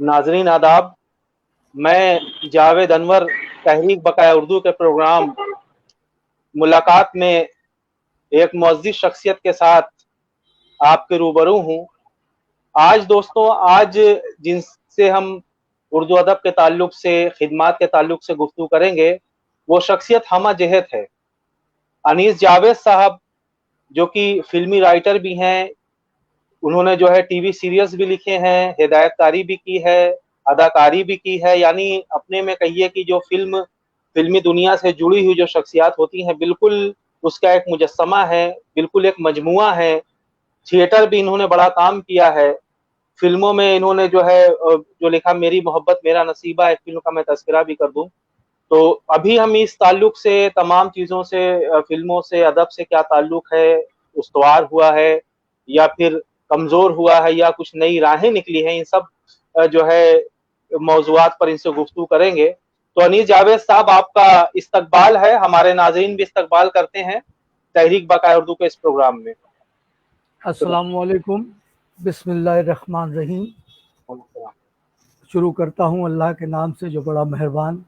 नाजरीन आदाब। मैं जावेद अनवर तहरीक बकाया उर्दू के प्रोग्राम मुलाकात में एक मुअज़्ज़िज़ शख्सियत के साथ आपके रूबरू हूँ। आज दोस्तों, आज जिनसे हम उर्दू अदब के ताल्लुक से, खिदमात के ताल्लुक से गुफ्तगू करेंगे, वो शख्सियत हमा जहत है। अनीस जावेद साहब, जो कि फिल्मी राइटर भी हैं, उन्होंने जो है टीवी सीरियल्स भी लिखे हैं, हिदायतकारी भी की है, अदाकारी भी की है। यानी अपने में कहिए कि जो फिल्मी दुनिया से जुड़ी हुई जो शख्सियात होती हैं, बिल्कुल उसका एक मुजस्समा है, बिल्कुल एक मजमुआ है। थिएटर भी इन्होंने बड़ा काम किया है। फिल्मों में इन्होंने जो है जो लिखा मेरी मोहब्बत मेरा नसीबा, एक फिल्म का मैं तज़किरा भी कर दूं, तो अभी हम इस ताल्लुक से, तमाम चीज़ों से, फिल्मों से, अदब से क्या ताल्लुक है, उस्तवार हुआ है या फिर कमज़ोर हुआ है या कुछ नई राहें निकली हैं, इन सब जो है मौज़ूआत पर इनसे गुफ्तगू करेंगे। तो अनीस जावेद साहब, आपका इस्तकबाल है, हमारे नाज़रीन भी इस्तकबाल करते हैं तहरीक बकाया उर्दू के इस प्रोग्राम में। अस्सलामुअलैकुम, बिस्मिल्लाहिर्रहमानिर्रहीम। शुरू करता हूँ अल्लाह के नाम से जो बड़ा मेहरबान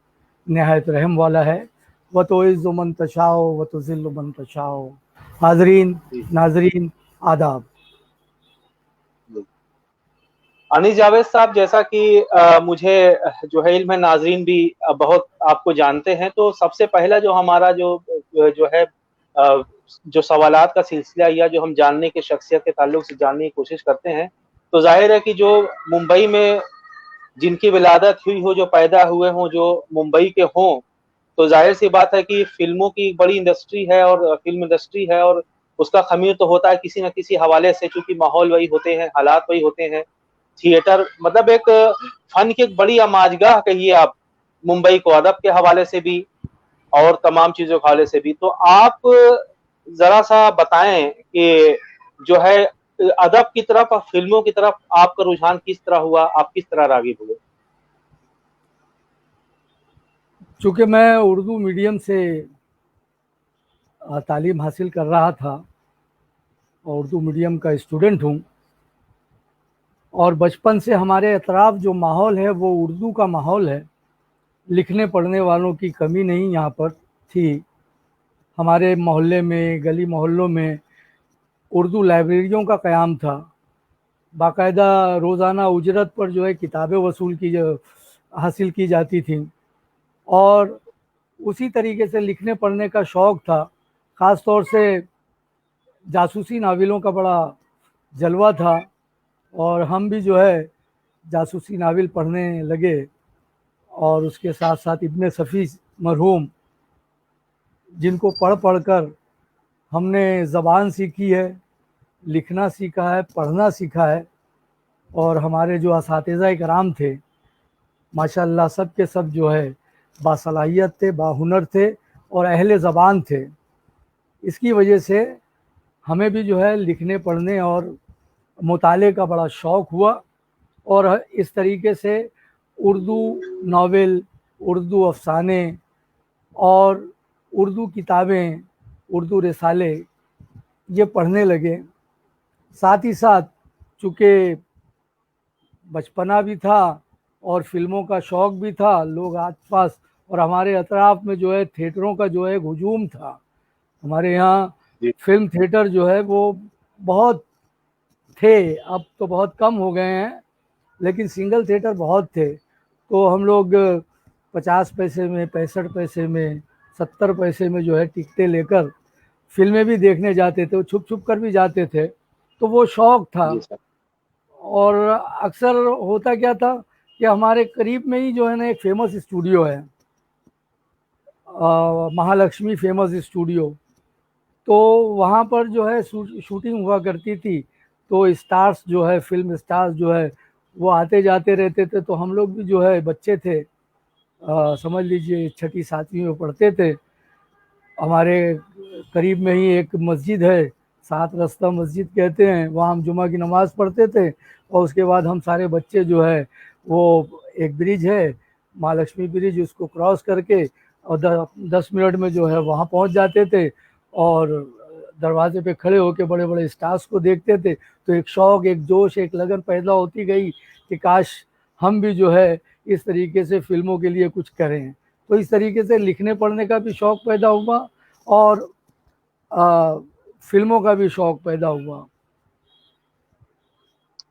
नहायत रहम वाला है। व तो इज़्ज़ु मन तशाओ व तो ज़िल्लु मन तशाओ। हाज़रीन नाज़रीन आदाब। अनीस जावेद साहब, जैसा कि मुझे जो है इल्म है, नाज़रीन भी बहुत आपको जानते हैं, तो सबसे पहला जो हमारा जो है जो सवालात का सिलसिला या जो हम जानने के शख्सियत के ताल्लुक से जानने की कोशिश करते हैं, तो ज़ाहिर है कि जो मुंबई में जिनकी विलादत हुई हो, जो पैदा हुए हों, जो मुंबई के हों, तो ज़ाहिर सी बात है कि फ़िल्मों की बड़ी इंडस्ट्री है और फ़िल्म इंडस्ट्री है, और उसका ख़मीर तो होता है किसी न किसी हवाले से, चूँकि माहौल वही होते हैं, हालात वही होते हैं। थिएटर मतलब एक फ़न की एक बड़ी अमाजगाह कहिए आप, मुंबई को अदब के हवाले से भी और तमाम चीज़ों के हवाले से भी। तो आप ज़रा-सा बताएँ कि जो है अदब की तरफ और फ़िल्मों की तरफ आपका रुझान किस तरह हुआ? आप किस तरह राग़िब हुए? चूँकि मैं उर्दू मीडियम से तालीम हासिल कर रहा था और उर्दू मीडियम का स्टूडेंट हूँ, और बचपन से हमारे अतराफ़ जो माहौल है वो उर्दू का माहौल है। लिखने पढ़ने वालों की कमी नहीं यहाँ पर थी। हमारे मोहल्ले में, गली मोहल्लों में उर्दू लाइब्रेरियों का क़याम था। बाकायदा रोज़ाना उजरत पर जो है किताबें हासिल की जाती थीं, और उसी तरीके से लिखने पढ़ने का शौक़ था। ख़ास तौर से जासूसी नावलों का बड़ा जलवा था, और हम भी जो है जासूसी नावल पढ़ने लगे। और उसके साथ साथ इब्न सफ़ी मरहूम, जिनको पढ़ पढ़ कर हमने ज़बान सीखी है, लिखना सीखा है, पढ़ना सीखा है। और हमारे जो असातिज़ा कराम थे, माशाअल्लाह सब के सब जो है बासलाहियत थे, बाहुनर थे और अहले ज़बान थे। इसकी वजह से हमें भी जो है लिखने पढ़ने और मुताले का बड़ा शौक़ हुआ, और इस तरीके से उर्दू नावल, उर्दू अफ़साने और उर्दू किताबें, उर्दू रिसाले ये पढ़ने लगे। साथ ही साथ चूँकि बचपना भी था और फ़िल्मों का शौक़ भी था, लोग आस-पास और हमारे अतराफ़ में जो है थिएटरों का जो है हुजूम था। हमारे यहाँ जी। फ़िल्म थिएटर जो है वो बहुत थे, अब तो बहुत कम हो गए हैं, लेकिन सिंगल थिएटर बहुत थे। तो हम लोग 50 पैसे में, 65 पैसे में, 70 पैसे में जो है टिकटें लेकर फ़िल्में भी देखने जाते थे, छुप-छुप कर भी जाते थे। तो वो शौक़ था। जी सर। और अक्सर होता क्या था कि हमारे करीब में ही जो है ना एक फ़ेमस स्टूडियो है, महालक्ष्मी फ़ेमस स्टूडियो। तो वहाँ पर जो है शूटिंग हुआ करती थी, तो स्टार्स जो है, फ़िल्म स्टार्स जो है वो आते जाते रहते थे। तो हम लोग भी जो है बच्चे थे, समझ लीजिए छठी सातवीं में पढ़ते थे। हमारे करीब में ही एक मस्जिद है, सात रास्ता मस्जिद कहते हैं, वहाँ हम जुमा की नमाज़ पढ़ते थे। और उसके बाद हम सारे बच्चे जो है वो एक ब्रिज है, महालक्ष्मी ब्रिज, उसको क्रॉस करके और 10 मिनट में जो है वहाँ पहुँच जाते थे, और दरवाजे पे खड़े होकर बड़े बड़े स्टार्स को देखते थे। तो एक शौक़, एक जोश, एक लगन पैदा होती गई कि काश हम भी जो है इस तरीके से फिल्मों के लिए कुछ करें। तो इस तरीके से लिखने पढ़ने का भी शौक पैदा हुआ और फिल्मों का भी शौक पैदा हुआ।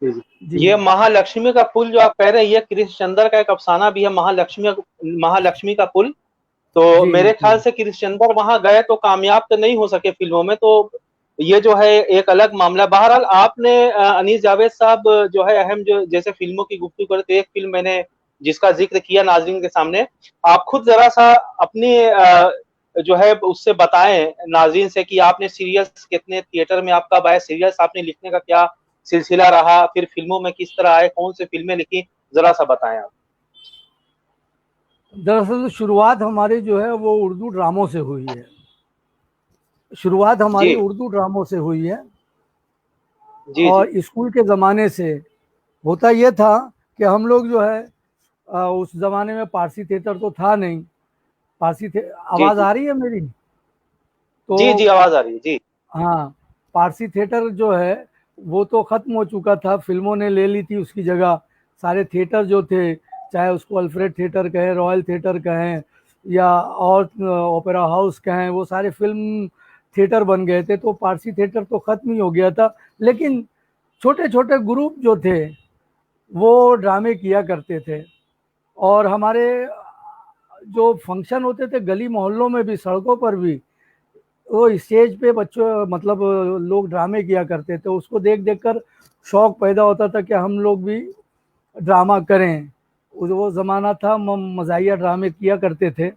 जी ये महालक्ष्मी का पुल जो आप कह रहे हैं, ये कृष्णचंद्र का एक अफसाना भी है, महालक्ष्मी का पुल। तो जी मेरे जी ख्याल से कृष्णचंद्र वहां गए तो कामयाब तो नहीं हो सके फिल्मों में, तो ये जो है एक अलग मामला। बहरहाल आपने अनीस जावेद साहब जो है अहम, जो जैसे फिल्मों की गुफ्तगू करे, तो एक फिल्म मैंने जिसका जिक्र किया नाज़रीन के सामने, आप खुद जरा सा अपनी जो है उससे बताएं नाज़रीन से कि आपने सीरियल्स कितने थिएटर में आप कब आए, सीरियल्स आपने लिखने का क्या सिलसिला रहा, फिर फिल्मों में किस तरह आए, कौन सी फिल्में लिखी, जरा सा बताएं आप। दरअसल शुरुआत हमारी जो है वो उर्दू ड्रामों से हुई है। शुरुआत हमारी जी उर्दू ड्रामों से हुई है। जी जी और स्कूल के ज़माने से होता ये था कि हम लोग जो है उस ज़माने में पारसी थिएटर तो था नहीं। जी आवाज़ जी आ रही है मेरी? तो जी जी, आवाज आ रही है जी। हाँ, पारसी थिएटर जो है वो तो ख़त्म हो चुका था, फिल्मों ने ले ली थी उसकी जगह। सारे थिएटर जो थे, चाहे उसको अल्फ्रेड थिएटर कहें, रॉयल थिएटर कहें या और ओपेरा हाउस कहें, वो सारे फिल्म थिएटर बन गए थे। तो पारसी थिएटर तो ख़त्म ही हो गया था। लेकिन छोटे छोटे ग्रुप जो थे वो ड्रामे किया करते थे। और हमारे जो फंक्शन होते थे गली मोहल्लों में भी, सड़कों पर भी, वो स्टेज पे बच्चों मतलब लोग ड्रामे किया करते थे। उसको देख देख कर शौक पैदा होता था कि हम लोग भी ड्रामा करें। वो ज़माना था मज़ाहिया ड्रामे किया करते थे।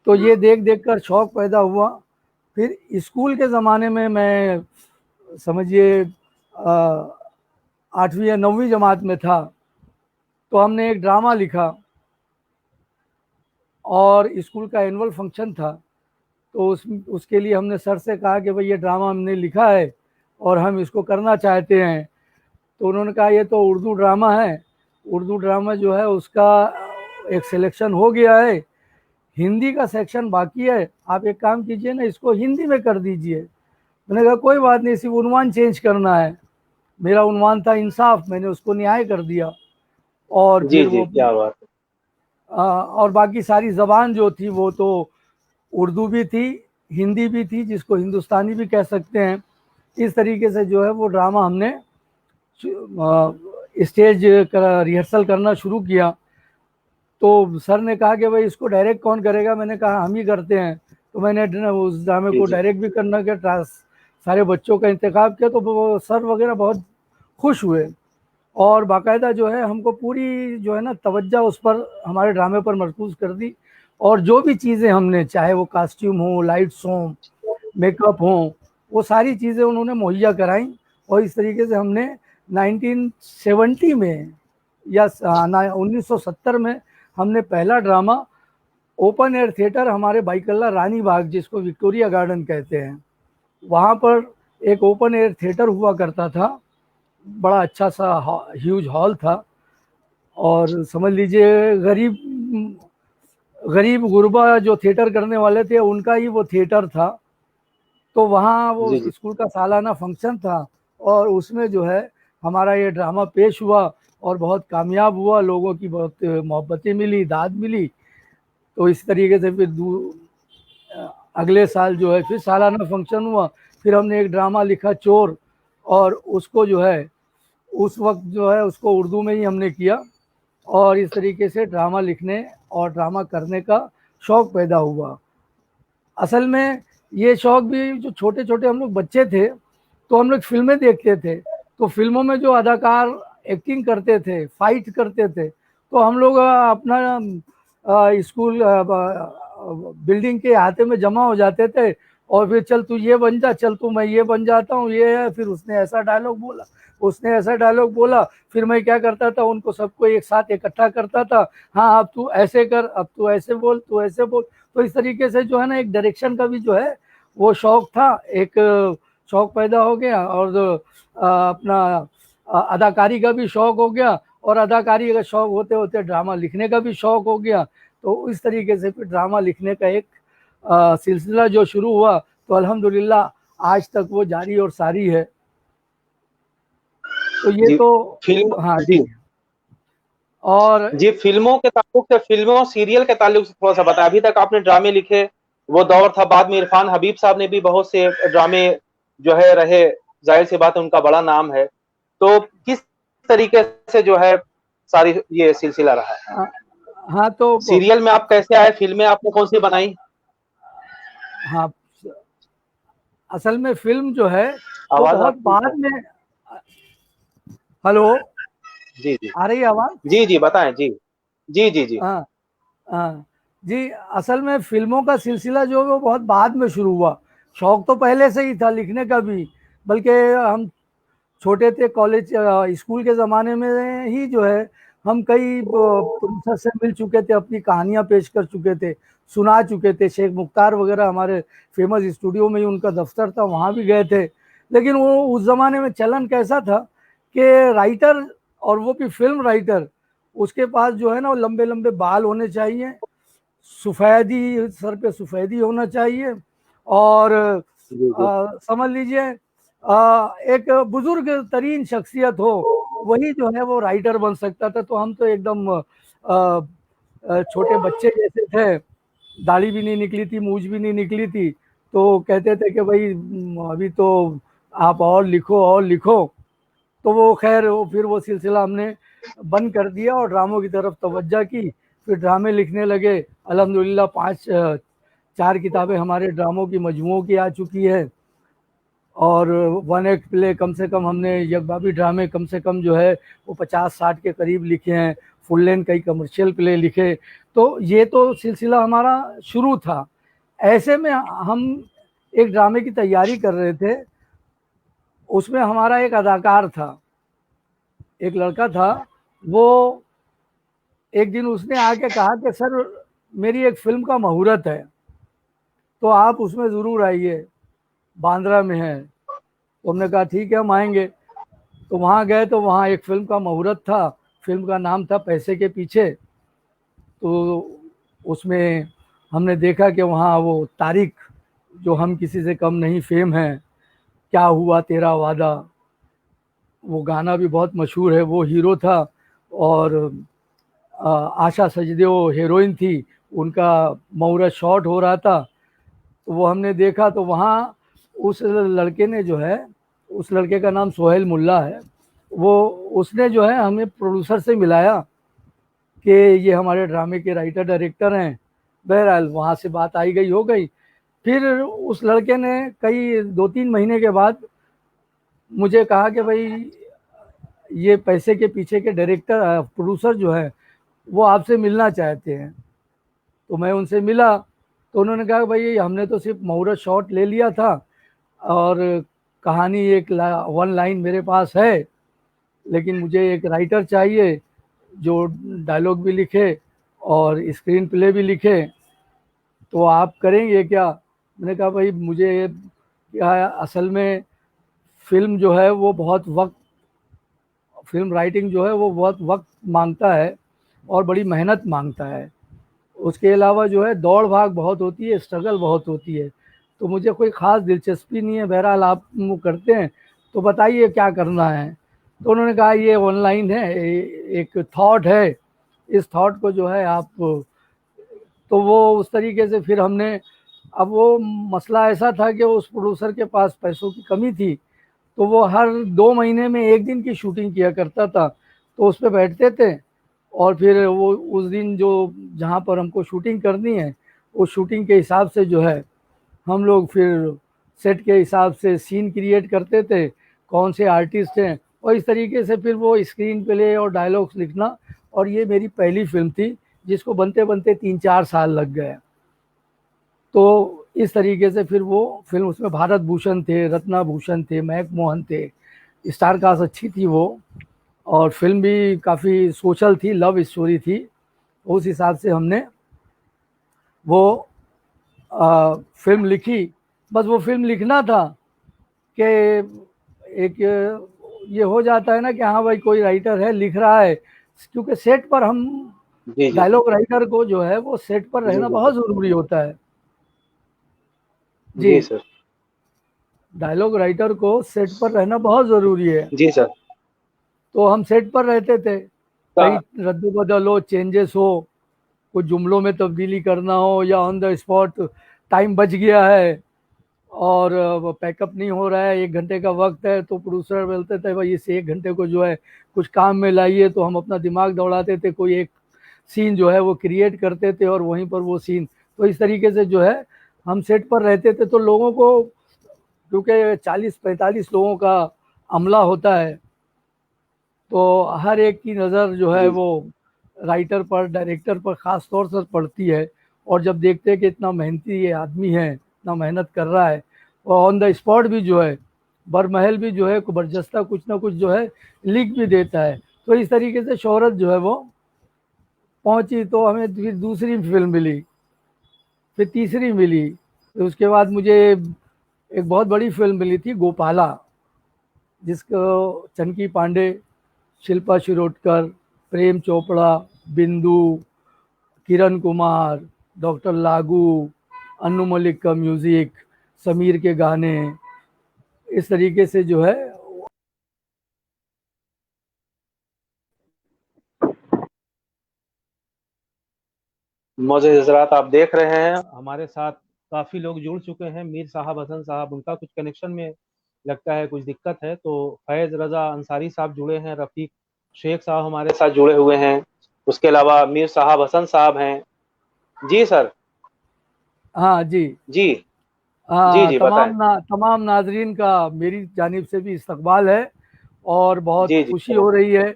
तो ये देख देख कर शौक पैदा हुआ। फिर स्कूल के ज़माने में मैं समझिए 8वीं या 9वीं जमात में था, तो हमने एक ड्रामा लिखा और स्कूल का एनुअल फंक्शन था। तो उसके लिए हमने सर से कहा कि भाई ये ड्रामा हमने लिखा है और हम इसको करना चाहते हैं। तो उन्होंने कहा ये तो उर्दू ड्रामा है, उर्दू ड्रामा जो है उसका एक सिलेक्शन हो गया है, हिंदी का सेक्शन बाकी है, आप एक काम कीजिए ना, इसको हिंदी में कर दीजिए। मैंने कहा कोई बात नहीं, सिर्फ उन्वान चेंज करना है। मेरा उन्वान था इंसाफ, मैंने उसको न्याय कर दिया। और जी फिर जी, वो क्या बात है। और बाकी सारी ज़बान जो थी वो तो उर्दू भी थी, हिंदी भी थी, जिसको हिंदुस्तानी भी कह सकते हैं। इस तरीके से जो है वो ड्रामा हमने स्टेज रिहर्सल करना शुरू किया। तो सर ने कहा कि भाई इसको डायरेक्ट कौन करेगा? मैंने कहा हम ही करते हैं। तो मैंने उस ड्रामे जी को जी डायरेक्ट भी करना के सारे बच्चों का इंतखाब किया। तो वो सर वगैरह बहुत खुश हुए और बाकायदा जो है हमको पूरी जो है ना तवज्जो उस पर, हमारे ड्रामे पर मरकूज कर दी। और जो भी चीज़ें हमने, चाहे वो कास्ट्यूम हो, लाइट्स हों, मेकअप हो, वो सारी चीज़ें उन्होंने मुहैया कराई। और इस तरीके से हमने 1970 में या 1970 में हमने पहला ड्रामा ओपन एयर थिएटर, हमारे बाईकल्ला रानी बाग, जिसको विक्टोरिया गार्डन कहते हैं, वहाँ पर एक ओपन एयर थिएटर हुआ करता था। बड़ा अच्छा सा ह्यूज हॉल था। और समझ लीजिए गरीब गुरबा जो थिएटर करने वाले थे उनका ही वो थिएटर था। तो वहाँ वो जी जी स्कूल का सालाना फंक्शन था और उसमें जो है हमारा ये ड्रामा पेश हुआ और बहुत कामयाब हुआ, लोगों की बहुत मोहब्बतें मिली, दाद मिली। तो इस तरीके से फिर अगले साल जो है फिर सालाना फंक्शन हुआ। फिर हमने एक ड्रामा लिखा चोर, और उसको जो है उस वक्त जो है उसको उर्दू में ही हमने किया। और इस तरीके से ड्रामा लिखने और ड्रामा करने का शौक़ पैदा हुआ। असल में ये शौक़ भी, जो छोटे छोटे हम लोग बच्चे थे तो हम लोग फिल्में देखते थे, तो फिल्मों में जो अदाकार एक्टिंग करते थे, फाइट करते थे, तो हम लोग अपना स्कूल बिल्डिंग के अहाते में जमा हो जाते थे। और फिर चल तू ये बन जा, चल तू मैं ये बन जाता हूँ, ये है, फिर उसने ऐसा डायलॉग बोला, उसने ऐसा डायलॉग बोला। फिर मैं क्या करता था, उनको सबको एक साथ इकट्ठा करता था, हाँ अब तू ऐसे कर, अब तू ऐसे बोल, तू ऐसे बोल। तो इस तरीके से जो है ना एक डायरेक्शन का भी जो है वो शौक़ था, एक शौक़ पैदा हो गया। और अपना अदाकारी का भी शौक़ हो गया, और अदाकारी का शौक़ होते होते ड्रामा लिखने का भी शौक़ हो गया। तो इस तरीके से फिर ड्रामा लिखने का एक सिलसिला जो शुरू हुआ, तो अल्हम्दुलिल्लाह आज तक वो जारी और सारी है। तो ये जी। तो फिल्म हाँ जी, जी। और जी, फिल्मों के ताल्लुक से, फिल्मों सीरियल के ताल्लुक से थोड़ा सा बताएं। अभी तक आपने ड्रामे लिखे, वो दौर था, बाद में इरफान हबीब साहब ने भी बहुत से ड्रामे जो है रहे, जाहिर सी बात है उनका बड़ा नाम है। तो किस तरीके से जो है सारी ये सिलसिला रहा है? हाँ तो सीरियल में आप कैसे आए, फिल्में आपने कौन सी बनाई? हाँ, असल में फिल्म जो है वो आवाज बहुत आपकी बाद में। हेलो, जी जी आ रही है आवाज? जी जी बताएं जी। जी जी जी हाँ हाँ जी, असल में फिल्मों का सिलसिला जो है वो बहुत बाद में शुरू हुआ। शौक तो पहले से ही था लिखने का भी, बल्कि हम छोटे थे, कॉलेज स्कूल के ज़माने में ही जो है हम कई प्रोड्यूसर से मिल चुके थे, अपनी कहानियां पेश कर चुके थे, सुना चुके थे। शेख मुख्तार वगैरह हमारे फेमस स्टूडियो में ही उनका दफ्तर था, वहाँ भी गए थे। लेकिन वो उस ज़माने में चलन कैसा था कि राइटर, और वो भी फिल्म राइटर, उसके पास जो है ना वो लंबे लंबे बाल होने चाहिए, सफ़ेदी, सर पे सफ़ेदी होना चाहिए, और जी जी समझ लीजिए एक बुजुर्ग तरीन शख्सियत हो, वही जो है वो राइटर बन सकता था। तो हम तो एकदम छोटे बच्चे जैसे थे, दाढ़ी भी नहीं निकली थी, मूछ भी नहीं निकली थी। तो कहते थे कि भाई अभी तो आप और लिखो और लिखो। तो वो खैर वो फिर वो सिलसिला हमने बंद कर दिया और ड्रामों की तरफ तवज्जो की। फिर ड्रामे लिखने लगे। अल्हम्दुलिल्लाह 4 किताबें हमारे ड्रामों की मजमूओं की आ चुकी है, और 1 एक्ट प्ले कम से कम हमने, यकबाबी ड्रामे कम से कम जो है वो 50-60 के करीब लिखे हैं, फुल लेंथ कई कमर्शियल प्ले लिखे। तो ये तो सिलसिला हमारा शुरू था। ऐसे में हम एक ड्रामे की तैयारी कर रहे थे, उसमें हमारा एक अदाकार था, एक लड़का था। वो एक दिन उसने आके कहा कि सर मेरी एक फिल्म का मुहूर्त है, तो आप उसमें ज़रूर आइए, बांद्रा में है। तो हमने कहा ठीक है हम आएंगे। तो वहाँ गए तो वहाँ एक फिल्म का मुहूर्त था। फिल्म का नाम था पैसे के पीछे। तो उसमें हमने देखा कि वहाँ वो तारिक, जो हम किसी से कम नहीं फेम है, क्या हुआ तेरा वादा, वो गाना भी बहुत मशहूर है, वो हीरो था। और आशा सचदेव हीरोइन थी, उनका मुहूर्त शॉट हो रहा था। तो वो हमने देखा। तो वहाँ उस लड़के ने जो है, उस लड़के का नाम सोहेल मुल्ला है, वो उसने जो है हमें प्रोड्यूसर से मिलाया कि ये हमारे ड्रामे के राइटर डायरेक्टर हैं। बहरहाल वहाँ से बात आई गई हो गई। फिर उस लड़के ने कई 2-3 महीने के बाद मुझे कहा कि भाई ये पैसे के पीछे के डायरेक्टर प्रोड्यूसर जो है वो आपसे मिलना चाहते हैं। तो मैं उनसे मिला। तो उन्होंने कहा भाई हमने तो सिर्फ मुहूर्त शॉट ले लिया था, और कहानी एक 1 लाइन मेरे पास है, लेकिन मुझे एक राइटर चाहिए जो डायलॉग भी लिखे और स्क्रीन प्ले भी लिखे। तो आप करेंगे क्या? मैंने कहा भाई मुझे क्या है, असल में फिल्म जो है वो बहुत वक्त, फिल्म राइटिंग जो है वो बहुत वक्त मांगता है और बड़ी मेहनत मांगता है। उसके अलावा जो है दौड़ भाग बहुत होती है, स्ट्रगल बहुत होती है। तो मुझे कोई ख़ास दिलचस्पी नहीं है, बहरहाल आप वो करते हैं तो बताइए क्या करना है। तो उन्होंने कहा ये ऑनलाइन है, एक थॉट है, इस थॉट को जो है आप, तो वो उस तरीके से फिर हमने, अब वो मसला ऐसा था कि उस प्रोड्यूसर के पास पैसों की कमी थी। तो वो हर 2 महीने में एक दिन की शूटिंग किया करता था। तो उस पर बैठते थे, और फिर वो उस दिन जो, जहाँ पर हमको शूटिंग करनी है, उस शूटिंग के हिसाब से जो है हम लोग फिर सेट के हिसाब से सीन क्रिएट करते थे, कौन से आर्टिस्ट हैं, और इस तरीके से फिर वो स्क्रीन प्ले और डायलॉग्स लिखना। और ये मेरी पहली फिल्म थी जिसको बनते बनते 3-4 साल लग गए। तो इस तरीके से फिर वो फिल्म, उसमें भारत भूषण थे, रत्ना भूषण थे, महक मोहन थे, स्टार कास्ट अच्छी थी वो। और फिल्म भी काफ़ी सोशल थी, लव स्टोरी थी। उस हिसाब से हमने वो फिल्म लिखी। बस वो फिल्म लिखना था कि एक ये हो जाता है ना कि हाँ भाई कोई राइटर है लिख रहा है, क्योंकि सेट पर हम, जी जी डायलॉग राइटर को जो है वो सेट पर जी रहना जी बहुत ज़रूरी होता है। जी, जी सर। डायलॉग राइटर को सेट पर रहना बहुत ज़रूरी है। जी सर। तो हम सेट पर रहते थे। कहीं रद्द-बदल हो, चेंजेस हो, कुछ जुमलों में तब्दीली करना हो या ऑन द स्पॉट टाइम बच गया है और पैकअप नहीं हो रहा है, 1 घंटे का वक्त है, तो प्रोड्यूसर बोलते थे भाई इस 1 घंटे को जो है कुछ काम में लाइए, तो हम अपना दिमाग दौड़ाते थे, कोई एक सीन जो है वो क्रिएट करते थे और वहीं पर वो सीन, तो इस तरीके से जो है हम सेट पर रहते थे। तो लोगों को, क्योंकि 40-45 लोगों का अमला होता है, तो हर एक की नज़र जो है वो राइटर पर, डायरेक्टर पर ख़ास तौर से पड़ती है। और जब देखते हैं कि इतना मेहनती ये आदमी है, इतना मेहनत कर रहा है, और ऑन द स्पॉट भी जो है बरमहल भी जो है बरजस्ता कुछ ना कुछ जो है लिख भी देता है, तो इस तरीके से शोहरत जो है वो पहुंची। तो हमें फिर दूसरी फिल्म मिली, फिर तीसरी मिली, फिर उसके बाद मुझे एक बहुत बड़ी फिल्म मिली थी गोपाला, जिसको चंकी पांडे, शिल्पा शिरोडकर, प्रेम चोपड़ा, बिंदु, किरण कुमार, डॉक्टर लागू, अन्नू मलिक का म्यूजिक, समीर के गाने, इस तरीके से जो है। मौजूद हजरात, आप देख रहे हैं हमारे साथ काफी लोग जुड़ चुके हैं। मीर साहब, हसन साहब, उनका कुछ कनेक्शन में लगता है कुछ दिक्कत है, तो फैज रजा अंसारी साहब जुड़े हैं, रफीक शेख साहब हमारे साथ जुड़े हुए हैं, उसके अलावा मीर साहब, हसन साहब हैं। जी सर। हाँ जी। जी जी हाँ, जी बताएं। तमाम नाजरीन का मेरी जानिब से भी इस्तकबाल है और बहुत जी जी खुशी हो रही है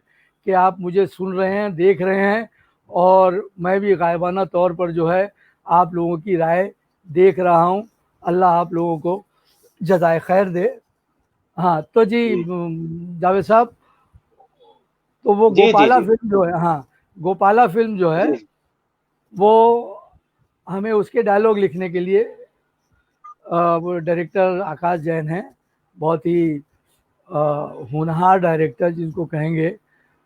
कि आप मुझे सुन रहे हैं, देख रहे हैं, और मैं भी गायबाना तौर पर जो है आप लोगों की राय देख रहा हूँ। अल्लाह आप लोगों को जज़ाए खैर दे। हाँ तो जी, जी जावेद साहब, तो वो जी जी गोपाला जी फिल्म जो है, हाँ, गोपाला फिल्म जो है जी वो हमें उसके डायलॉग लिखने के लिए वो डायरेक्टर आकाश जैन हैं, बहुत ही होनहार डायरेक्टर जिनको कहेंगे,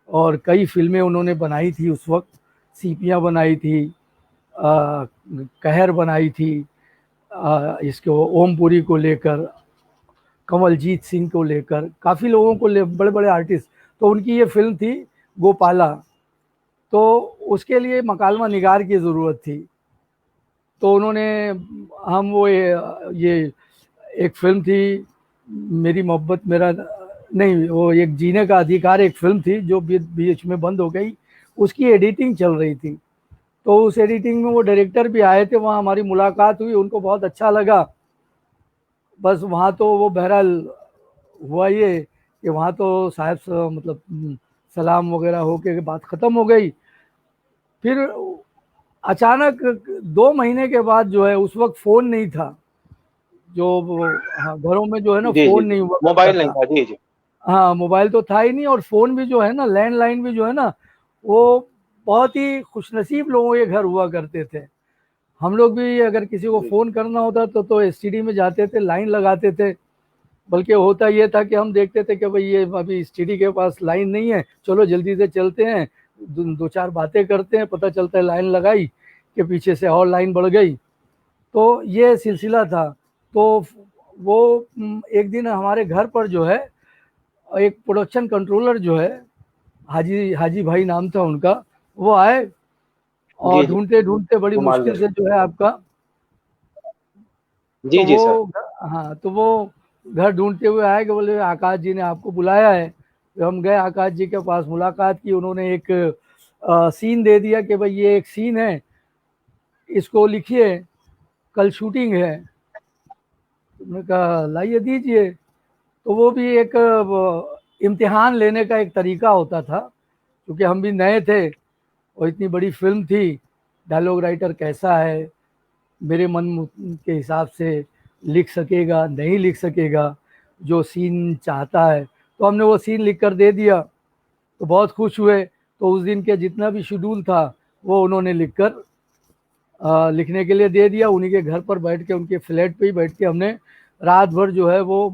और कई फिल्में उन्होंने बनाई थी उस वक्त। सीपियाँ बनाई थी, कहर बनाई थी, इसको ओमपुरी को लेकर, कमलजीत सिंह को लेकर, काफ़ी लोगों को ले, बड़े बड़े आर्टिस्ट, तो उनकी ये फिल्म थी गोपाला। तो उसके लिए मकालमा निगार की ज़रूरत थी, तो उन्होंने, हम वो ये एक फिल्म थी मेरी मोहब्बत मेरा, नहीं, वो एक जीने का अधिकार, एक फिल्म थी जो बीच में बंद हो गई, उसकी एडिटिंग चल रही थी। तो उस एडिटिंग में वो डायरेक्टर भी आए थे, वहाँ हमारी मुलाकात हुई, उनको बहुत अच्छा लगा। बस वहाँ तो वो बहरहाल हुआ ये कि वहाँ तो साहब मतलब सलाम वगैरह होके बात ख़त्म हो गई। फिर अचानक 2 महीने के बाद जो है, उस वक्त फ़ोन नहीं था, जो हाँ, घरों में जो है ना जी जी फ़ोन जी नहीं हुआ करता मोबाइल नहीं था। था। जी जी हाँ, मोबाइल तो था ही नहीं, और फ़ोन भी जो है ना, लैंडलाइन भी जो है ना, वो बहुत ही खुशनसीब लोगों के घर हुआ करते थे। हम लोग भी अगर किसी को जी फ़ोन करना होता तो एसटीडी में जाते थे, लाइन लगाते थे। बल्कि होता ये था कि हम देखते थे कि भाई ये अभी एसटीडी के पास लाइन नहीं है, चलो जल्दी से चलते हैं, दो चार बातें करते हैं, पता चलता है लाइन लगाई कि पीछे से और लाइन बढ़ गई। तो ये सिलसिला था। तो वो एक दिन हमारे घर पर जो है एक प्रोडक्शन कंट्रोलर जो है, हाजी हाजी भाई नाम था उनका, वो आए जी और जी ढूंढते ढूंढते बड़ी घुमाल मुश्किल में। से जो है आपका, जी तो जी सर। वो, हाँ, तो वो घर ढूंढते हुए आए कि बोले आकाश जी ने आपको बुलाया है। तो हम गए आकाश जी के पास, मुलाकात की, उन्होंने एक सीन दे दिया कि भाई ये एक सीन है, इसको लिखिए, कल शूटिंग है। तुमने कहा लाइए दीजिए। तो वो भी एक इम्तिहान लेने का एक तरीका होता था, क्योंकि हम भी नए थे और इतनी बड़ी फिल्म थी, डायलॉग राइटर कैसा है, मेरे मन के हिसाब से लिख सकेगा, नहीं लिख सकेगा, जो सीन चाहता है। तो हमने वो सीन लिख कर दे दिया, तो बहुत खुश हुए। तो उस दिन के जितना भी शेड्यूल था वो उन्होंने लिख कर लिखने के लिए दे दिया। उन्हीं के घर पर बैठ के, उनके फ्लैट पे ही बैठ के हमने रात भर जो है वो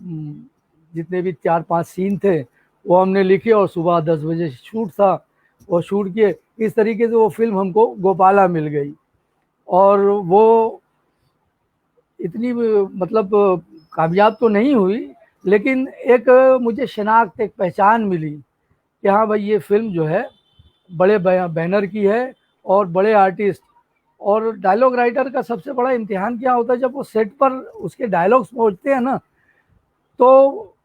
जितने भी 4-5 सीन थे वो हमने लिखे, और सुबह 10 बजे शूट था, वो शूट किए। इस तरीके से वो फिल्म हमको गोपाला मिल गई, और वो इतनी मतलब कामयाब तो नहीं हुई, लेकिन एक मुझे शनाख्त, एक पहचान मिली कि हाँ भाई ये फिल्म जो है बड़े बैनर की है और बड़े आर्टिस्ट। और डायलॉग राइटर का सबसे बड़ा इम्तिहान क्या होता है, जब वो सेट पर उसके डायलॉग्स पहुंचते हैं ना, तो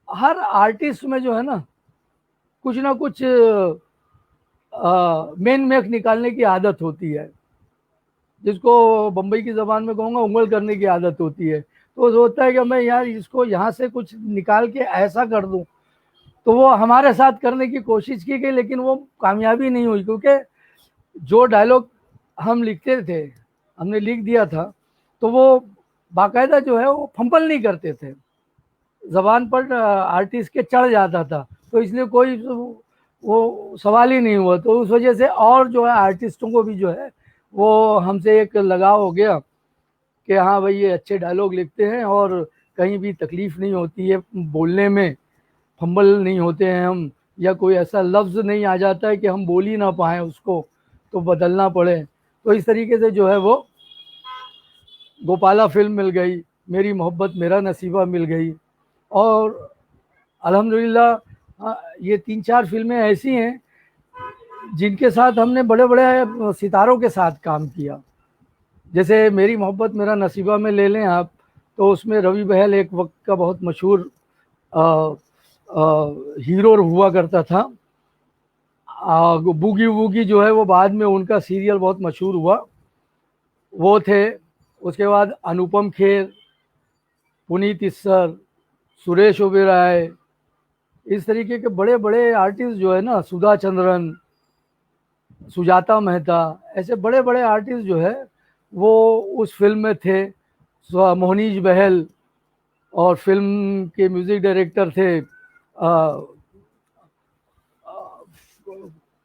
हर आर्टिस्ट में जो है ना कुछ मेन मेक निकालने की आदत होती है, जिसको बम्बई की ज़बान में कहूँगा उंगल करने की आदत होती है। तो सोचता है कि मैं यार इसको यहाँ से कुछ निकाल के ऐसा कर दूँ। तो वो हमारे साथ करने की कोशिश की गई, लेकिन वो कामयाबी नहीं हुई, क्योंकि जो डायलॉग हम लिखते थे, हमने लिख दिया था, तो वो बाकायदा जो है वो फंपल नहीं करते थे, ज़बान पर आर्टिस्ट के चढ़ जाता था। तो इसलिए कोई वो सवाल ही नहीं हुआ। तो उस वजह से और जो है आर्टिस्टों को भी जो है वो हमसे एक लगाव हो गया कि हाँ भाई ये अच्छे डायलॉग लिखते हैं और कहीं भी तकलीफ़ नहीं होती है बोलने में, फंबल नहीं होते हैं हम, या कोई ऐसा लफ्ज़ नहीं आ जाता है कि हम बोल ही ना पाएँ उसको तो बदलना पड़े। तो इस तरीके से जो है वो गोपाला फिल्म मिल गई, मेरी मोहब्बत मेरा नसीबा मिल गई, और अल्हम्दुलिल्लाह ये 3-4 फिल्में ऐसी हैं जिनके साथ हमने बड़े बड़े सितारों के साथ काम किया। जैसे मेरी मोहब्बत मेरा नसीबा में ले लें आप, तो उसमें रवि बहल एक वक्त का बहुत मशहूर हीरो हुआ करता था। बूगी वूगी जो है वो बाद में उनका सीरियल बहुत मशहूर हुआ, वो थे। उसके बाद अनुपम खेर, पुनीत इस्सर, सुरेश ओबेरॉय, इस तरीके के बड़े बड़े आर्टिस्ट जो है ना, सुधा चंद्रन, सुजाता मेहता, ऐसे बड़े बड़े आर्टिस्ट जो है वो उस फिल्म में थे। मोहनीश बहल, और फिल्म के म्यूज़िक डायरेक्टर थे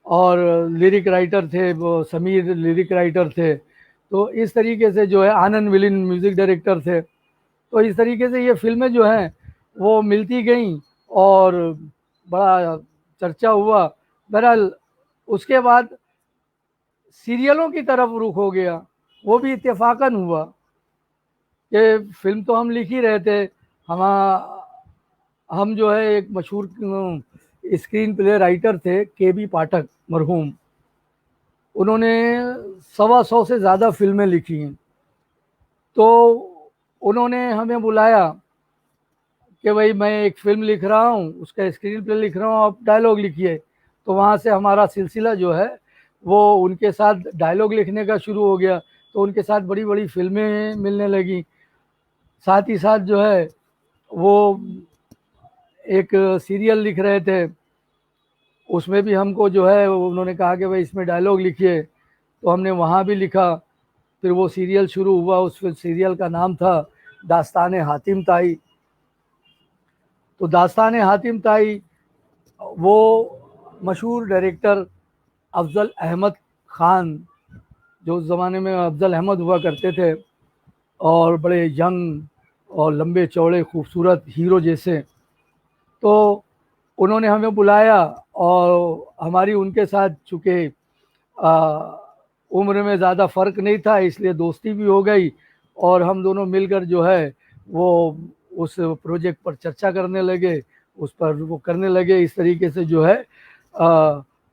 और लिरिक राइटर थे वो समीर, लिरिक राइटर थे। तो इस तरीके से जो है आनंद विलिन म्यूज़िक डायरेक्टर थे। तो इस तरीके से ये फिल्में जो हैं वो मिलती गईं और बड़ा चर्चा हुआ। बहरहाल उसके बाद सीरियलों की तरफ रुख हो गया, वो भी इत्तेफाकन हुआ कि फिल्म तो हम लिख ही रहे थे। हम जो है एक मशहूर स्क्रीन प्ले राइटर थे के बी पाठक मरहूम, उन्होंने 125 से ज़्यादा फिल्में लिखी हैं। तो उन्होंने हमें बुलाया कि भाई मैं एक फ़िल्म लिख रहा हूँ, उसका स्क्रीन प्ले लिख रहा हूँ, आप डायलॉग लिखिए। तो वहाँ से हमारा सिलसिला जो है वो उनके साथ डायलॉग लिखने का शुरू हो गया। तो उनके साथ बड़ी बड़ी फिल्में मिलने लगी। साथ ही साथ जो है वो एक सीरियल लिख रहे थे, उसमें भी हमको जो है उन्होंने कहा कि भाई इसमें डायलॉग लिखिए, तो हमने वहाँ भी लिखा। फिर वो सीरियल शुरू हुआ, उस सीरियल का नाम था दास्तान हातिम ताई। तो दास्तान हातिम ताई, वो मशहूर डायरेक्टर अफजल अहमद ख़ान, जो उस ज़माने में अफजल अहमद हुआ करते थे, और बड़े यंग और लंबे चौड़े खूबसूरत हीरो जैसे, तो उन्होंने हमें बुलाया। और हमारी उनके साथ चूँकि उम्र में ज़्यादा फ़र्क नहीं था, इसलिए दोस्ती भी हो गई, और हम दोनों मिलकर जो है वो उस प्रोजेक्ट पर चर्चा करने लगे, उस पर वो करने लगे। इस तरीके से जो है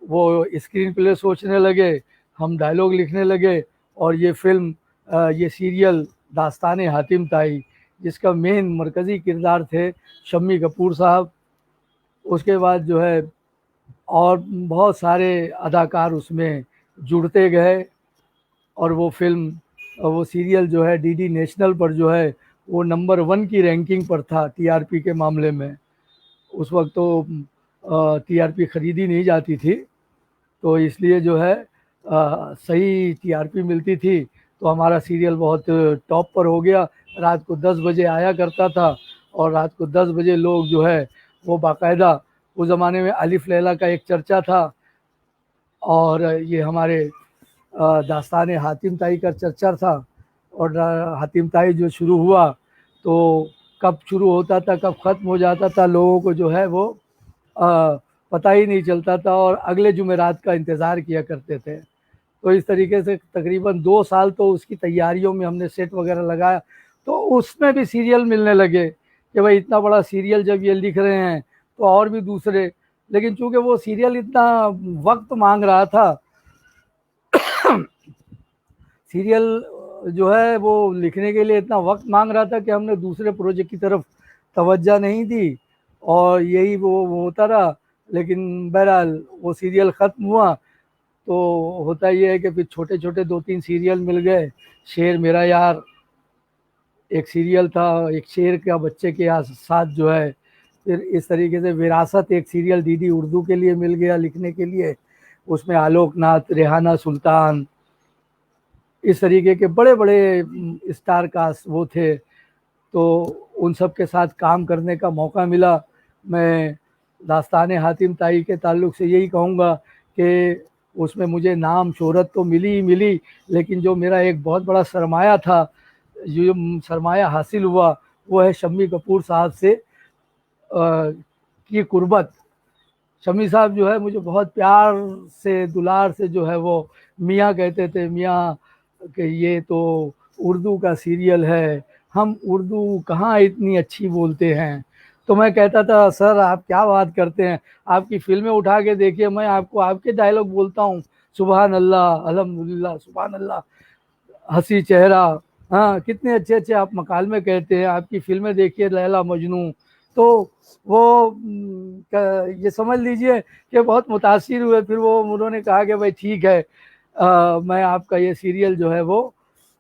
वो स्क्रीन प्ले सोचने लगे, हम डायलॉग लिखने लगे, और ये फिल्म ये सीरियल दास्तान हातिम ताई, जिसका मेन मरकज़ी किरदार थे शम्मी कपूर साहब। उसके बाद जो है और बहुत सारे अदाकार उसमें जुड़ते गए, और वो फिल्म वो सीरियल जो है डीडी नेशनल पर जो है वो नंबर 1 की रैंकिंग पर था टीआरपी के मामले में। उस वक्त तो टीआरपी ख़रीदी नहीं जाती थी, तो इसलिए जो है सही टीआरपी मिलती थी। तो हमारा सीरियल बहुत टॉप पर हो गया। रात को 10 बजे आया करता था, और रात को 10 बजे लोग जो है वो बाकायदा, उस ज़माने में अलिफ लैला का एक चर्चा था, और ये हमारे दास्तान हातिम ताई का चर्चा था। और हातिम ताई जो शुरू हुआ, तो कब शुरू होता था कब ख़त्म हो जाता था, लोगों को जो है वो पता ही नहीं चलता था, और अगले जुमेरात का इंतज़ार किया करते थे। तो इस तरीके से तकरीबन 2 साल तो उसकी तैयारियों में हमने सेट वगैरह लगाया। तो उसमें भी सीरियल मिलने लगे कि भाई इतना बड़ा सीरियल जब ये लिख रहे हैं तो और भी दूसरे लेकिन चूंकि वो सीरियल इतना वक्त मांग रहा था, सीरियल जो है वो लिखने के लिए इतना वक्त मांग रहा था कि हमने दूसरे प्रोजेक्ट की तरफ तवज्जो नहीं दी और यही वो होता रहा। लेकिन बहरहाल वो सीरियल ख़त्म हुआ तो होता ये है कि फिर छोटे छोटे 2-3 सीरियल मिल गए। शेर मेरा यार एक सीरियल था, एक शेर का बच्चे के साथ जो है। फिर इस तरीके से विरासत एक सीरियल डीडी उर्दू के लिए मिल गया लिखने के लिए। उसमें आलोकनाथ, रेहाना सुल्तान, इस तरीके के बड़े बड़े स्टार कास्ट वो थे, तो उन सब के साथ काम करने का मौका मिला। मैं दास्तान हातिम ताई के ताल्लुक से यही कहूँगा कि उसमें मुझे नाम शोहरत तो मिली ही मिली, लेकिन जो मेरा एक बहुत बड़ा सरमाया था, जो सरमाया हासिल हुआ, वो है शम्मी कपूर साहब से की कुर्बत। शम्मी साहब जो है मुझे बहुत प्यार से, दुलार से जो है वो मियाँ कहते थे। मियाँ कि ये तो उर्दू का सीरियल है, हम उर्दू कहाँ इतनी अच्छी बोलते हैं। तो मैं कहता था सर आप क्या बात करते हैं, आपकी फिल्में उठा के देखिए, मैं आपको आपके डायलॉग बोलता हूँ, सुबहान अल्लाह, अल्हम्दुलिल्लाह, सुबहान अल्लाह, हंसी चेहरा, हाँ कितने अच्छे अच्छे आप मकालमे कहते हैं। आपकी फिल्में देखिए, लैला मजनू। तो वो ये समझ लीजिए कि बहुत मुतासिर हुए। फिर वो उन्होंने कहा कि भाई ठीक है, मैं आपका ये सीरियल जो है वो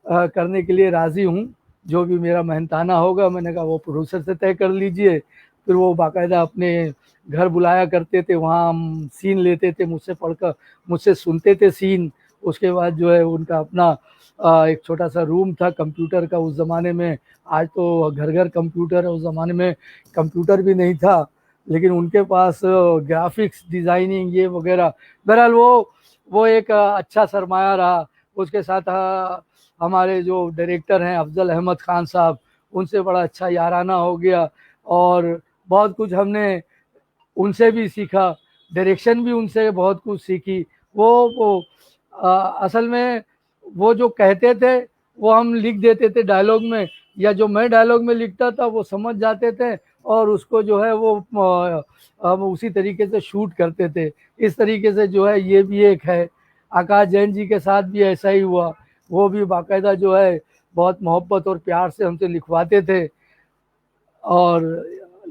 करने के लिए राज़ी हूँ, जो भी मेरा मेहनताना होगा। मैंने कहा वो प्रोड्यूसर से तय कर लीजिए। फिर वो बाकायदा अपने घर बुलाया करते थे, वहाँ हम सीन लेते थे, मुझसे पढ़कर मुझसे सुनते थे सीन। उसके बाद जो है उनका अपना एक छोटा सा रूम था कंप्यूटर का उस ज़माने में। आज तो घर घर कंप्यूटर है, उस ज़माने में कंप्यूटर भी नहीं था, लेकिन उनके पास ग्राफिक्स डिज़ाइनिंग ये वगैरह। बहरहाल वो एक अच्छा सरमाया रहा। उसके साथ हमारे जो डायरेक्टर हैं अफजल अहमद खान साहब, उनसे बड़ा अच्छा याराना हो गया और बहुत कुछ हमने उनसे भी सीखा, डायरेक्शन भी उनसे बहुत कुछ सीखी। वो असल में वो जो कहते थे वो हम लिख देते थे डायलॉग में, या जो मैं डायलॉग में लिखता था वो समझ जाते थे और उसको जो है वो हम उसी तरीके से शूट करते थे। इस तरीके से जो है ये भी एक है। आकाश जैन जी के साथ भी ऐसा ही हुआ, वो भी बाकायदा जो है बहुत मोहब्बत और प्यार से हमसे लिखवाते थे। और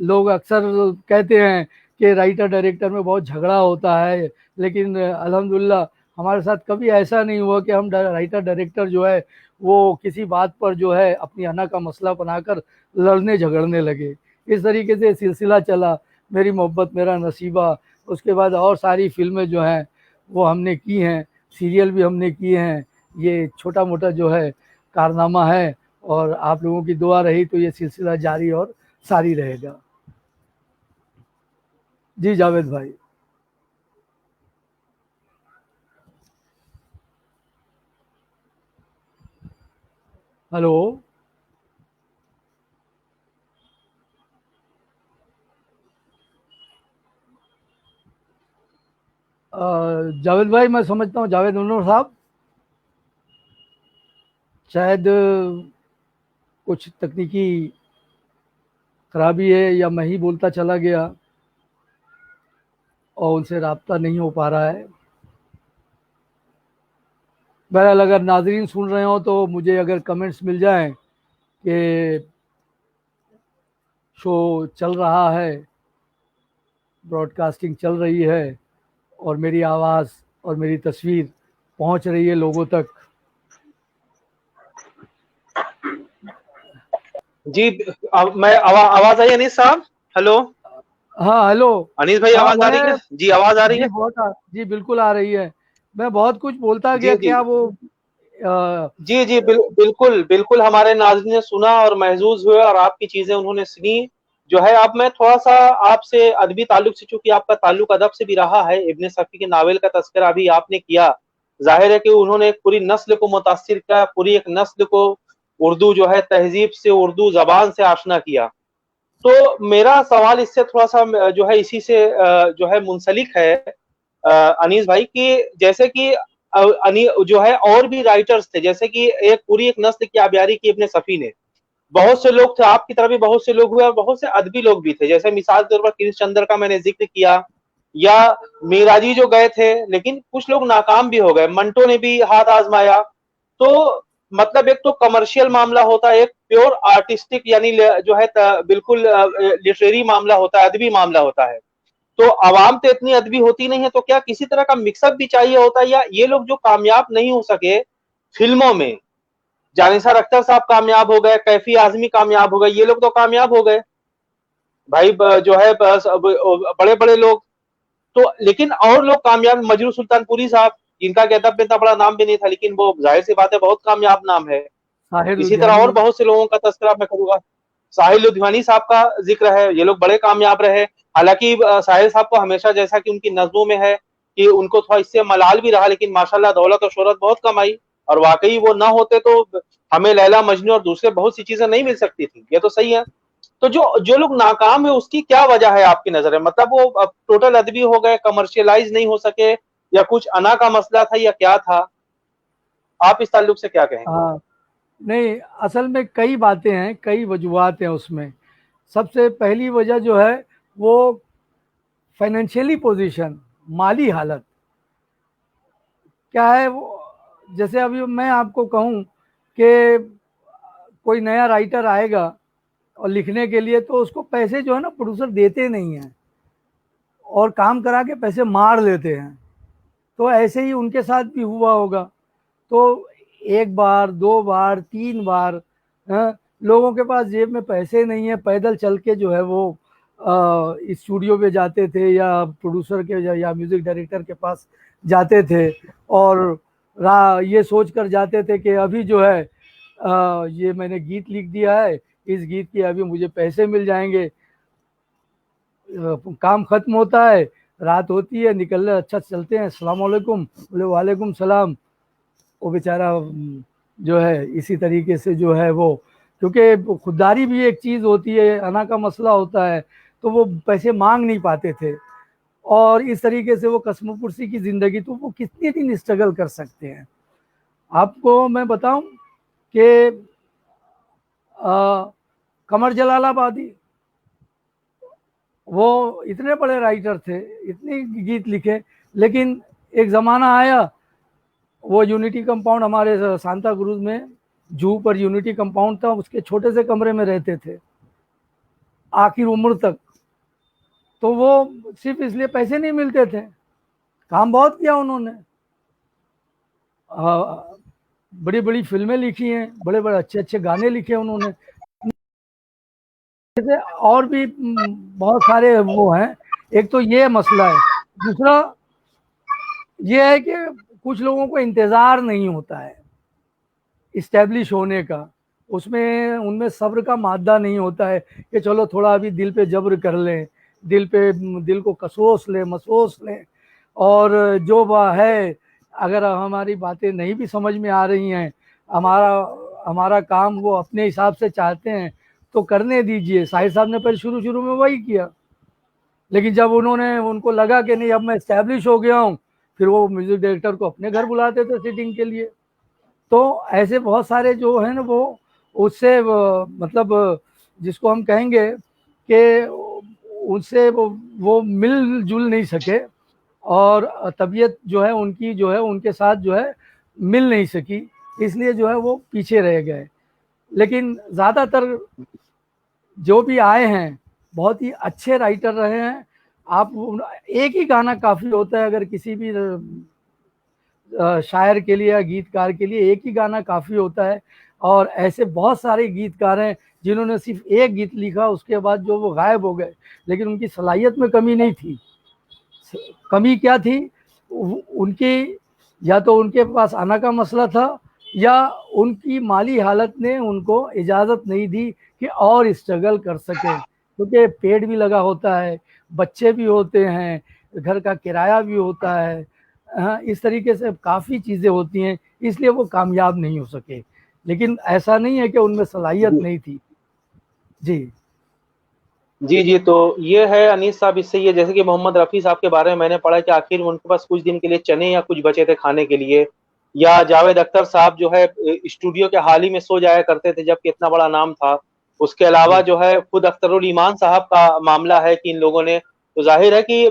लोग अक्सर कहते हैं कि राइटर डायरेक्टर में बहुत झगड़ा होता है, लेकिन अल्हम्दुलिल्लाह हमारे साथ कभी ऐसा नहीं हुआ कि हम राइटर डायरेक्टर जो है वो किसी बात पर जो है अपनी अना का मसला बनाकर लड़ने झगड़ने लगे। इस तरीके से सिलसिला चला, मेरी मोहब्बत मेरा नसीबा। उसके बाद और सारी फिल्में जो हैं वो हमने की हैं, सीरियल भी हमने किए हैं। ये छोटा मोटा जो है कारनामा है, और आप लोगों की दुआ रही तो ये सिलसिला जारी और सारी रहेगा। जी जावेद भाई। हेलो। जावेद भाई, मैं समझता हूँ जावेद अनवर साहब शायद कुछ तकनीकी खराबी है, या मैं ही बोलता चला गया और उनसे राब्ता नहीं हो पा रहा है। बहरहाल अगर नाजरीन सुन रहे हो तो मुझे अगर कमेंट्स मिल जाएं कि शो चल रहा है, ब्रॉडकास्टिंग चल रही है और मेरी आवाज़ और मेरी तस्वीर पहुंच रही है लोगों तक। जी मैं आवाज आई अनीस साहब? हेलो। हाँ हेलो। अनीस भाई हाँ आवाज आ रही मैं है? जी आवाज आ रही जी है? जी बिल्कुल आ रही है। मैं बहुत कुछ बोलता गया, जी जी क्या वो आ, जी जी बिल्कुल बिल्कुल हमारे नाज़रीन ने सुना और महजूज हुए और आपकी चीजें उन्होंने सुनी। जो है अब मैं थोड़ा सा आपसे अदबी ताल्लुक से, चूंकि आपका ताल्लुक अदब से भी रहा है, इब्ने सफ़ी के नावल का तस्करा भी आपने किया। जाहिर है कि उन्होंने एक पूरी नस्ल को मुतासिर किया, पूरी एक नस्ल को उर्दू जो है तहजीब से, उर्दू जबान से आशना किया। तो मेरा सवाल इससे थोड़ा सा जो है इसी से जो है मुंसलिक है अनीस भाई, कि जैसे कि जो है और भी राइटर्स थे, जैसे कि एक पूरी एक नस्ल की आबियारी की इब्ने सफ़ी ने। बहुत से लोग थे, आपकी तरह भी बहुत से लोग हुए और बहुत से अदबी लोग भी थे। जैसे मिसाल के तौर पर किरिश चंद्र का मैंने जिक्र किया, या मीराजी जो गए थे, लेकिन कुछ लोग नाकाम भी हो गए, मंटो ने भी हाथ आजमाया। तो मतलब एक तो कमर्शियल मामला होता है, एक प्योर आर्टिस्टिक यानी जो है बिल्कुल लिटरेरी मामला होता है, अदबी मामला होता है। तो आवाम तो इतनी अदबी होती नहीं है, तो क्या किसी तरह का मिक्सअप भी चाहिए होता है? या ये लोग जो कामयाब नहीं हो सके फिल्मों में, जानिसार अख्तर साहब कामयाब हो गए, कैफी आजमी कामयाब हो गए, ये लोग तो कामयाब हो गए भाई, जो है बड़े बड़े लोग। तो लेकिन और लोग कामयाब, मजरू सुल्तानपुरी साहब, जिनका अदब में इतना बड़ा नाम भी नहीं था, लेकिन वो जाहिर सी बात है बहुत कामयाब नाम है। साहिर इसी तरह लुधियानी। और बहुत से लोगों का तस्करा मैं करूंगा। साहिल लुधियानी साहब का जिक्र है, ये लोग बड़े कामयाब रहे। हालांकि साहिल साहब को हमेशा, जैसा कि उनकी नज्मों में है, कि उनको थोड़ा इससे मलाल भी रहा, लेकिन माशाल्लाह दौलत और शोहरत बहुत कमाई। और वाकई वो ना होते तो हमें लैला मजनू और दूसरे बहुत सी चीजें नहीं मिल सकती थी, ये तो सही है। तो जो जो लोग नाकाम है उसकी क्या वजह है आपकी नजर में? मतलब वो टोटल अदबी हो गए, कमर्शियलाइज नहीं हो सके, या कुछ अना का मसला था, या क्या था? आप इस ताल्लुक से क्या कहेंगे? हाँ, नहीं, असल में कई बातें हैं, कई वजूहत हैं उसमें। सबसे पहली वजह जो है वो फाइनेंशियली पोजीशन, माली हालत क्या है वो। जैसे अभी मैं आपको कहूँ कि कोई नया राइटर आएगा और लिखने के लिए, तो उसको पैसे जो है ना प्रोड्यूसर देते नहीं हैं, और काम करा के पैसे मार लेते हैं। तो ऐसे ही उनके साथ भी हुआ होगा। तो एक बार, दो बार, तीन बार, लोगों के पास जेब में पैसे नहीं है, पैदल चल के जो है वो स्टूडियो पे जाते थे, या प्रोड्यूसर के या म्यूजिक डायरेक्टर के पास जाते थे, और ये सोच कर जाते थे कि अभी जो है ये मैंने गीत लिख दिया है, इस गीत के अभी मुझे पैसे मिल जाएंगे। काम खत्म होता है, रात होती है, निकल रहे, अच्छा चलते हैं, अस्सलाम वालेकुम, बोले वालेकुम सलाम। वो बेचारा जो है इसी तरीके से जो है वो, क्योंकि खुददारी भी एक चीज़ होती है, अना का मसला होता है, तो वो पैसे मांग नहीं पाते थे। और इस तरीके से वो कसमपुरसी की ज़िंदगी, तो वो कितने दिन स्ट्रगल कर सकते हैं। आपको मैं बताऊं कि कमर जलालाबादी, वो इतने बड़े राइटर थे, इतने गीत लिखे, लेकिन एक ज़माना आया, वो यूनिटी कंपाउंड हमारे सांता क्रूज में जू पर यूनिटी कंपाउंड था, उसके छोटे से कमरे में रहते थे आखिर उम्र तक। तो वो सिर्फ इसलिए पैसे नहीं मिलते थे, काम बहुत किया उन्होंने, बड़ी बड़ी फिल्में लिखी हैं, बड़े बड़े अच्छे अच्छे गाने लिखे उन्होंने। और भी बहुत सारे वो हैं। एक तो ये मसला है, दूसरा ये है कि कुछ लोगों को इंतज़ार नहीं होता है इस्टेब्लिश होने का, उसमें उनमें सब्र का मादा नहीं होता है कि चलो थोड़ा अभी दिल पे जब्र कर लें, दिल को कसोस लें, मसोस लें, और जो है, अगर हमारी बातें नहीं भी समझ में आ रही हैं, हमारा हमारा काम वो अपने हिसाब से चाहते हैं, तो करने दीजिए। साहिर साहब ने पहले शुरू शुरू में वही किया, लेकिन जब उनको लगा कि नहीं अब मैं इस्टेब्लिश हो गया हूँ, फिर वो म्यूज़िक डायरेक्टर को अपने घर बुलाते थे सिटिंग के लिए। तो ऐसे बहुत सारे जो है ना वो उससे मतलब जिसको हम कहेंगे कि उससे वो मिल-जुल नहीं सके, और तबीयत जो है उनकी जो है उनके साथ जो है मिल नहीं सकी, इसलिए जो है वो पीछे रह गए। लेकिन ज़्यादातर जो भी आए हैं बहुत ही अच्छे राइटर रहे हैं। आप एक ही गाना काफ़ी होता है, अगर किसी भी शायर के लिए या गीतकार के लिए एक ही गाना काफ़ी होता है। और ऐसे बहुत सारे गीतकार हैं जिन्होंने सिर्फ एक गीत लिखा, उसके बाद जो वो गायब हो गए, लेकिन उनकी सलाहियत में कमी नहीं थी। कमी क्या थी? उनकी, या तो उनके पास आना का मसला था, या उनकी माली हालत ने उनको इजाज़त नहीं दी कि और स्ट्रगल कर सकें, क्योंकि पेट भी लगा होता है, बच्चे भी होते हैं, घर का किराया भी होता है, इस तरीके से काफ़ी चीज़ें होती हैं, इसलिए वो कामयाब नहीं हो सके। लेकिन ऐसा नहीं है कि उनमें सलाहियत नहीं थी। जी। जी, जी, तो ये है अनीस साहब, इससे ये जैसे कि मोहम्मद रफ़ी साहब के बारे में मैंने पढ़ा कि आखिर उनके पास कुछ दिन के लिए चने या कुछ बचे थे खाने के लिए। या जावेद अख्तर साहब जो है स्टूडियो के हाल ही में सो जाया करते थे, जबकि इतना बड़ा नाम था। उसके अलावा जी। जो है खुद अख्तरुल ईमान साहब का मामला है कि इन लोगों ने तो जाहिर है कि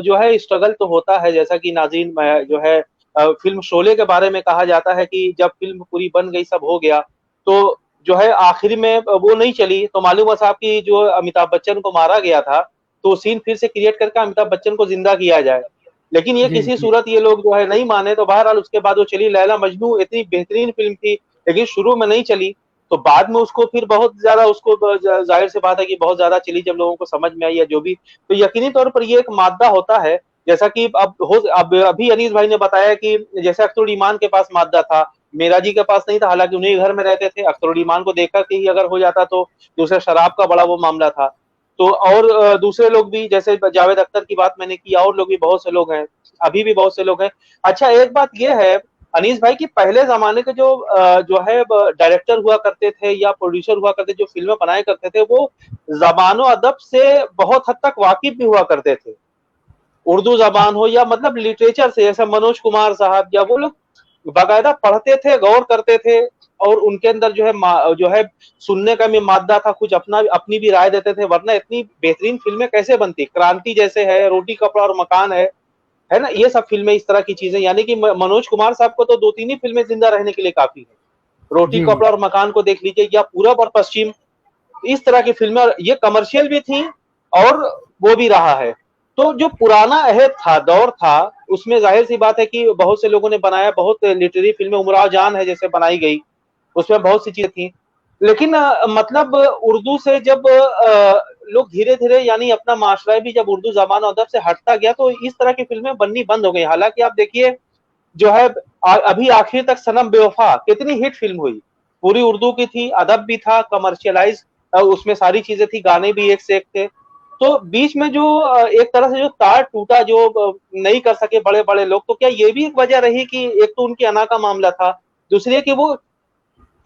जो है स्ट्रगल तो होता है, जैसा कि नाज़रीन जो है फिल्म शोले के बारे में कहा जाता है कि जब फिल्म पूरी बन गई, सब हो गया, तो जो है आखिर में वो नहीं चली, तो मालूम है साहब कि जो अमिताभ बच्चन को मारा गया था, तो सीन फिर से क्रिएट करके अमिताभ बच्चन को जिंदा किया जाए, लेकिन ये जी किसी जी सूरत ये लोग जो है नहीं माने। तो बहरहाल उसके बाद वो चली लैला मजनू, इतनी बेहतरीन फिल्म थी, लेकिन शुरू में नहीं चली, तो बाद में उसको फिर बहुत ज्यादा उसको जाहिर सी बात है कि बहुत ज्यादा चली, जब लोगों को समझ में आई या जो भी, तो यकीनी तौर पर ये एक मादा होता है। जैसा कि अब अभी अनीस भाई ने बताया कि जैसे अख्तरुल ईमान के पास मादा था, मेरा जी के पास नहीं था, हालांकि उन्हीं घर में रहते थे, अख्तरुल ईमान को देखकर के ही अगर हो जाता तो दूसरे शराब का बड़ा वो मामला था। तो और दूसरे लोग भी, जैसे जावेद अख्तर की बात मैंने की, और लोग भी बहुत से लोग हैं, अभी भी बहुत से लोग हैं। अच्छा, एक बात ये है अनीस भाई की, पहले जमाने के जो है डायरेक्टर हुआ करते थे या प्रोड्यूसर हुआ करते, जो फिल्में बनाया करते थे, वो जबानो अदब से बहुत हद तक वाकिफ भी हुआ करते थे, उर्दू जबान हो या मतलब लिटरेचर से, जैसे मनोज कुमार साहब, या वो लोग बाकायदा पढ़ते थे, गौर करते थे, और उनके अंदर जो है सुनने का भी मादा था, कुछ अपनी भी राय देते थे, वरना इतनी बेहतरीन फिल्में कैसे बनती। क्रांति जैसे है, रोटी कपड़ा और मकान है ना, ये सब फिल्में इस तरह की चीजें, यानी कि मनोज कुमार साहब को तो 2-3 ही फिल्में जिंदा रहने के लिए काफी है। रोटी जी कपड़ा और मकान को देख लीजिए, या पूरब और पश्चिम, इस तरह की फिल्में, और ये कमर्शियल भी थी और वो भी रहा है। तो जो पुराना अहद था, दौर था, उसमें जाहिर सी बात है कि बहुत से लोगों ने बनाया, बहुत लिटरेरी फिल्में, उमराव जान है जैसे बनाई गई, उसमें बहुत सी चीजें थी, लेकिन मतलब उर्दू से जब लोग धीरे धीरे, यानी अपना माशरा भी जब उर्दू जबान अदब से हटता गया, तो इस तरह की फिल्में बननी बंद हो गई। हालांकि आप देखिए जो है अभी आखिर तक सनम बेवफा कितनी हिट फिल्म हुई, पूरी उर्दू की थी, अदब भी था, कमर्शियलाइज उसमें सारी चीजें थी, गाने भी एक से एक थे। तो बीच में जो एक तरह से जो तार टूटा, जो नहीं कर सके बड़े बड़े लोग, तो क्या ये भी एक वजह रही कि एक तो उनकी अना का मामला था, दूसरी है कि वो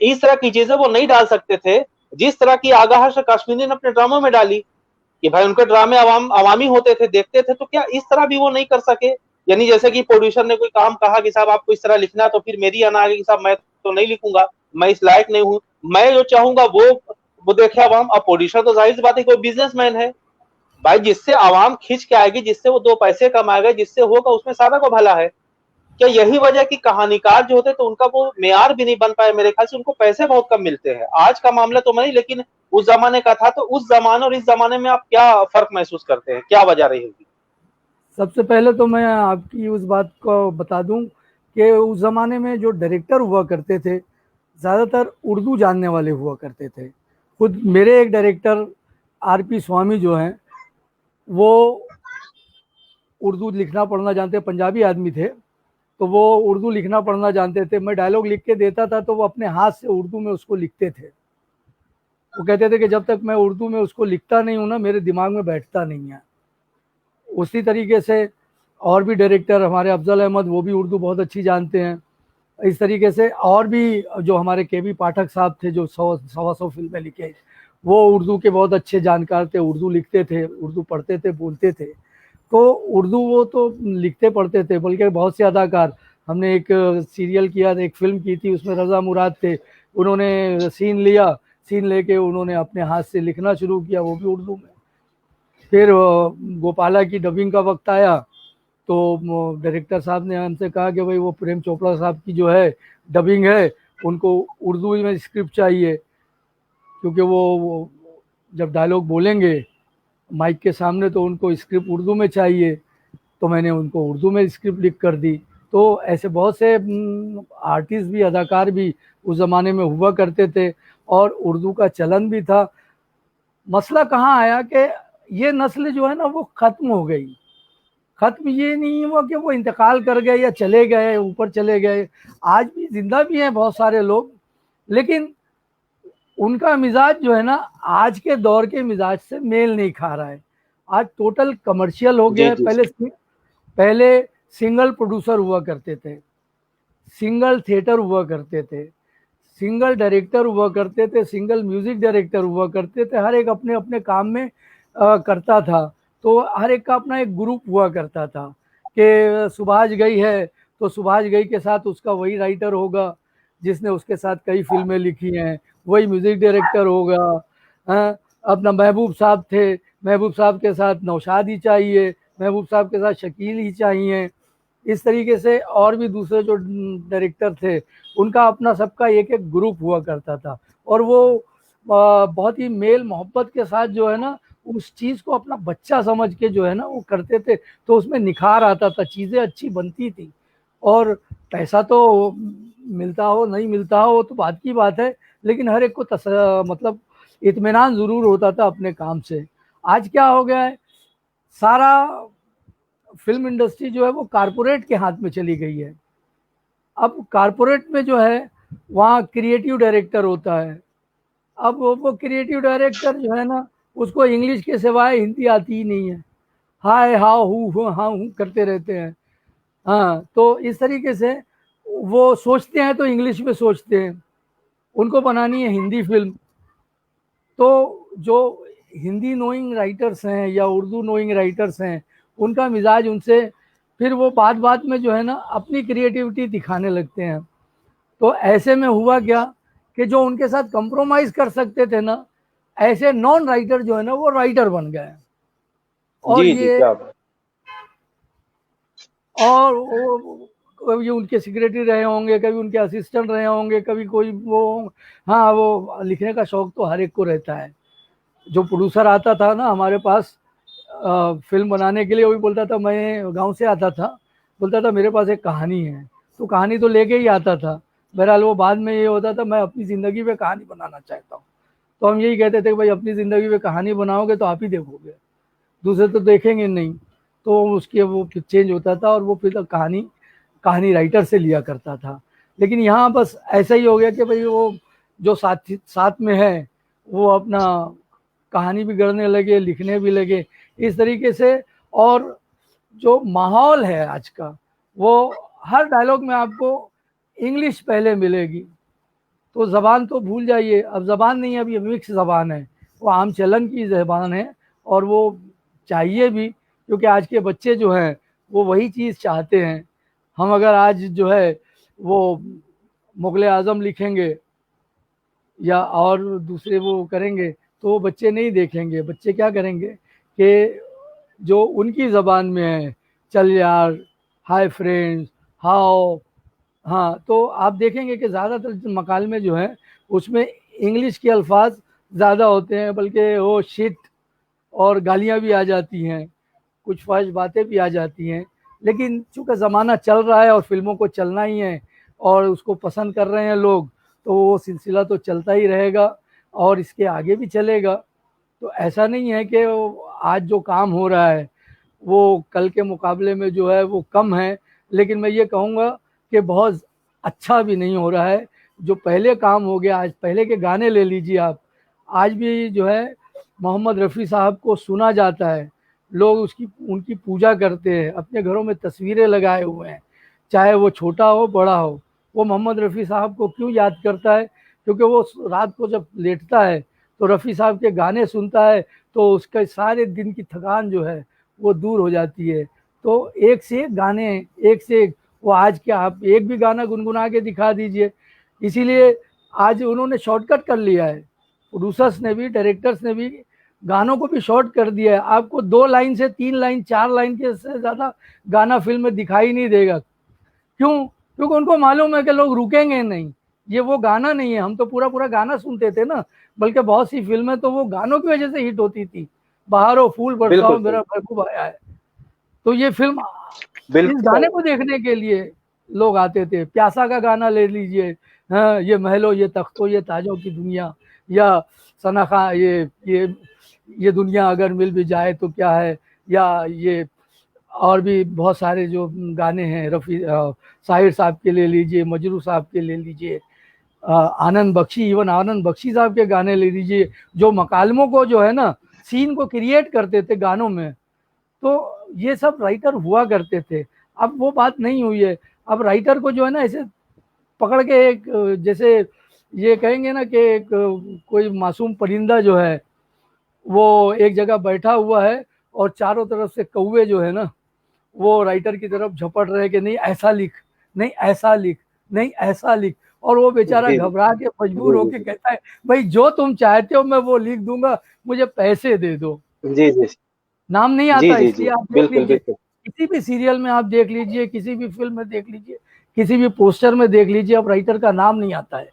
इस तरह की चीजें वो नहीं डाल सकते थे जिस तरह की आगाह कश्मीरी ने अपने ड्रामों में डाली, कि भाई उनके ड्रामे अवामी होते थे, देखते थे, तो क्या इस तरह भी वो नहीं कर सके। यानी जैसे कि प्रोड्यूसर ने कोई काम कहा कि साहब आपको इस तरह लिखना है, तो फिर मेरी आना आ गई कि साहब मैं तो नहीं लिखूंगा, मैं इस लायक नहीं हूं, मैं जो चाहूंगा वो देखे अवाम। अब प्रोड्यूसर तो जाहिर सी बात है कोई बिजनेसमैन है भाई, जिससे आवाम खींच के आएगी, जिससे वो 2 पैसे कमाएगा, जिससे होगा उसमें सारा को भला है। क्या यही वजह कि कहानीकार जो होते तो उनका वो मेयार भी नहीं बन पाया, मेरे ख्याल से उनको पैसे बहुत कम मिलते हैं। आज का मामला तो नहीं, लेकिन उस जमाने का था, तो उस जमाने और इस जमाने में आप क्या फर्क महसूस करते हैं, क्या वजह रही होगी? सबसे पहले तो मैं आपकी उस बात को बता दूं कि उस ज़माने में जो डायरेक्टर हुआ करते थे ज़्यादातर उर्दू जानने वाले हुआ करते थे। खुद मेरे एक डायरेक्टर आर.पी. स्वामी जो हैं, वो उर्दू लिखना पढ़ना जानते, पंजाबी आदमी थे, तो वो उर्दू लिखना पढ़ना जानते थे। मैं डायलॉग लिख के देता था तो वो अपने हाथ से उर्दू में उसको लिखते थे। वो कहते थे कि जब तक मैं उर्दू में उसको लिखता नहीं हूँ ना, मेरे दिमाग में बैठता नहीं है। उसी तरीके से और भी डायरेक्टर हमारे अफजल अहमद, वो भी उर्दू बहुत अच्छी जानते हैं। इस तरीके से और भी जो हमारे के.बी. पाठक साहब थे, जो 100-125 फिल्में लिखे, वो उर्दू के बहुत अच्छे जानकार थे, उर्दू लिखते थे, उर्दू पढ़ते थे, बोलते थे। तो उर्दू वो तो लिखते पढ़ते थे, बल्कि बहुत से अदाकार, हमने एक सीरियल किया, एक फिल्म की थी, उसमें रज़ा मुराद थे, उन्होंने सीन लिया, सीन लेके उन्होंने अपने हाथ से लिखना शुरू किया, वो भी उर्दू में। फिर गोपाला की डबिंग का वक्त आया, तो डायरेक्टर साहब ने हमसे कहा कि भाई वो प्रेम चोपड़ा साहब की जो है डबिंग है, उनको उर्दू में स्क्रिप्ट चाहिए, क्योंकि वो जब डायलॉग बोलेंगे माइक के सामने तो उनको स्क्रिप्ट उर्दू में चाहिए। तो मैंने उनको उर्दू में स्क्रिप्ट लिख कर दी। तो ऐसे बहुत से आर्टिस्ट भी, अदाकार भी उस ज़माने में हुआ करते थे, और उर्दू का चलन भी था। मसला कहाँ आया कि ये नस्ल जो है ना वो ख़त्म हो गई। ख़त्म ये नहीं हुआ कि वो इंतकाल कर गए या चले गए, ऊपर चले गए, आज भी ज़िंदा भी हैं बहुत सारे लोग, लेकिन उनका मिजाज जो है ना आज के दौर के मिजाज से मेल नहीं खा रहा है। आज टोटल कमर्शियल हो गया जी है। जी। पहले सिंगल प्रोड्यूसर हुआ करते थे, सिंगल थिएटर हुआ करते थे, सिंगल डायरेक्टर हुआ करते थे, सिंगल म्यूजिक डायरेक्टर हुआ करते थे, हर एक अपने अपने काम में करता था। तो हर एक का अपना एक ग्रुप हुआ करता था कि सुभाष घई है तो सुभाष घई के साथ उसका वही राइटर होगा जिसने उसके साथ कई फिल्में लिखी हैं, वही म्यूजिक डायरेक्टर होगा। हाँ, अपना महबूब साहब थे, महबूब साहब के साथ नौशाद ही चाहिए, महबूब साहब के साथ शकील ही चाहिए। इस तरीके से और भी दूसरे जो डायरेक्टर थे उनका अपना सबका एक एक ग्रुप हुआ करता था, और वो बहुत ही मेल मोहब्बत के साथ जो है ना उस चीज़ को अपना बच्चा समझ के जो है ना वो करते थे, तो उसमें निखार आता था, चीज़ें अच्छी बनती थी। और पैसा तो मिलता हो नहीं मिलता हो वो तो बात की बात है, लेकिन हर एक को मतलब इत्मीनान ज़रूर होता था अपने काम से। आज क्या हो गया है, सारा फिल्म इंडस्ट्री जो है वो कारपोरेट के हाथ में चली गई है। अब कारपोरेट में जो है वहाँ क्रिएटिव डायरेक्टर होता है। अब वो क्रिएटिव डायरेक्टर जो है ना उसको इंग्लिश के सिवाय हिंदी आती ही नहीं है, हाय हाउ हु हाँ हूँ करते रहते हैं। हाँ, तो इस तरीके से वो सोचते हैं तो इंग्लिश में सोचते हैं, उनको बनानी है हिंदी फिल्म। तो जो हिंदी नोइंग राइटर्स हैं या उर्दू नोइंग राइटर्स हैं उनका मिजाज उनसे फिर वो बात बात में जो है ना अपनी क्रिएटिविटी दिखाने लगते हैं। तो ऐसे में हुआ क्या कि जो उनके साथ कंप्रोमाइज कर सकते थे ना, ऐसे नॉन राइटर जो है ना वो राइटर बन गए। और जी जी, ये क्या बात। और वो कभी उनके सेक्रेटरी रहे होंगे, कभी उनके असिस्टेंट रहे होंगे, कभी कोई वो। हाँ, वो लिखने का शौक तो हर एक को रहता है। जो प्रोड्यूसर आता था ना हमारे पास फिल्म बनाने के लिए, वही बोलता था, मैं गांव से आता था, बोलता था मेरे पास एक कहानी है, तो कहानी तो लेके ही आता था। बहरहाल वो बाद में ये होता था मैं अपनी ज़िंदगी पे कहानी बनाना चाहता हूँ, तो हम यही कहते थे कि भाई अपनी ज़िंदगी पे कहानी बनाओगे तो आप ही देखोगे, दूसरे तो देखेंगे नहीं। तो उसके वो फिर चेंज होता था और वो फिर कहानी कहानी राइटर से लिया करता था। लेकिन यहाँ बस ऐसा ही हो गया कि भाई वो जो साथ साथ में है वो अपना कहानी भी गढ़ने लगे, लिखने भी लगे इस तरीके से। और जो माहौल है आज का, वो हर डायलॉग में आपको इंग्लिश पहले मिलेगी, तो ज़बान तो भूल जाइए, अब ज़बान नहीं है, अब ये मिक्स ज़बान है, वो आम चलन की ज़बान है। और वो चाहिए भी, क्योंकि आज के बच्चे जो हैं वो वही चीज़ चाहते हैं। हम अगर आज जो है वो मुग़ल आज़म लिखेंगे या और दूसरे वो करेंगे तो वो बच्चे नहीं देखेंगे। बच्चे क्या करेंगे कि जो उनकी ज़बान में है, चल यार, हाय फ्रेंड्स, हाउ। हाँ, तो आप देखेंगे कि ज़्यादातर मकालमे जो है उसमें इंग्लिश के अल्फाज ज़्यादा होते हैं, बल्कि वो शिट और गालियाँ भी आ जाती हैं, कुछ फ़ाहिश बातें भी आ जाती हैं। लेकिन चूँकि ज़माना चल रहा है और फ़िल्मों को चलना ही है और उसको पसंद कर रहे हैं लोग, तो वो सिलसिला तो चलता ही रहेगा और इसके आगे भी चलेगा। तो ऐसा नहीं है कि आज जो काम हो रहा है वो कल के मुकाबले में जो है वो कम है, लेकिन मैं ये कहूँगा कि बहुत अच्छा भी नहीं हो रहा है। जो पहले काम हो गया, आज पहले के गाने ले लीजिए आप, आज भी जो है मोहम्मद रफ़ी साहब को सुना जाता है, लोग उसकी उनकी पूजा करते हैं, अपने घरों में तस्वीरें लगाए हुए हैं, चाहे वो छोटा हो बड़ा हो। वो मोहम्मद रफ़ी साहब को क्यों याद करता है? क्योंकि वो रात को जब लेटता है तो रफ़ी साहब के गाने सुनता है, तो उसके सारे दिन की थकान जो है वो दूर हो जाती है। तो एक से एक गाने, एक से एक, वो आज क्या आप एक भी गाना गुनगुना के दिखा दीजिए। इसीलिए आज उन्होंने शॉर्टकट कर लिया है, प्रोड्यूसर्स ने भी, डायरेक्टर्स ने भी गानों को भी शॉर्ट कर दिया है। आपको 2 लाइन से 3 लाइन 4 लाइन के से ज़्यादा गाना फिल्म में दिखाई नहीं देगा। क्यों? क्योंकि उनको मालूम है कि लोग रुकेंगे नहीं, ये वो गाना नहीं है। हम तो पूरा पूरा गाना सुनते थे ना, बल्कि बहुत सी फिल्में तो वो गानों की वजह से हिट होती थी। बहारो फूल बरसाओ बिल्कुल मेरा सही। महबूब आया है, तो ये फिल्म इस गाने बिल्कुल। को देखने के लिए लोग आते थे। प्यासा का गाना ले लीजिए, हाँ, ये महलों ये तख्तों ये ताजों की दुनिया, या सना खां ये दुनिया अगर मिल भी जाए तो क्या है, या ये और भी बहुत सारे जो गाने हैं रफ़ी साहिर साहब के ले लीजिए, मजरू साहब के ले लीजिए, आनंद बख्शी, इवन आनंद बख्शी साहब के गाने ले लीजिए, जो मकालमों को जो है ना सीन को क्रिएट करते थे गानों में। तो ये सब राइटर हुआ करते थे। अब वो बात नहीं हुई है। अब राइटर को जो है ना ऐसे पकड़ के एक जैसे ये कहेंगे ना कि एक कोई मासूम परिंदा जो है वो एक जगह बैठा हुआ है और चारों तरफ से कौवे जो है ना वो राइटर की तरफ झपट रहे कि नहीं ऐसा लिख, नहीं ऐसा लिख, नहीं ऐसा लिख। और वो बेचारा जी घबरा के जी मजबूर जी होके जी। कहता है भाई जो तुम चाहते हो मैं वो लिख दूंगा, मुझे पैसे दे दो। जी जी नाम नहीं जी आता, जी इसलिए जी, आप देख बिल्कुल लीजिए, बिल्कुल। किसी भी सीरियल में आप देख लीजिए, किसी भी फिल्म में देख लीजिए, किसी भी पोस्टर में देख लीजिए, अब राइटर का नाम नहीं आता है।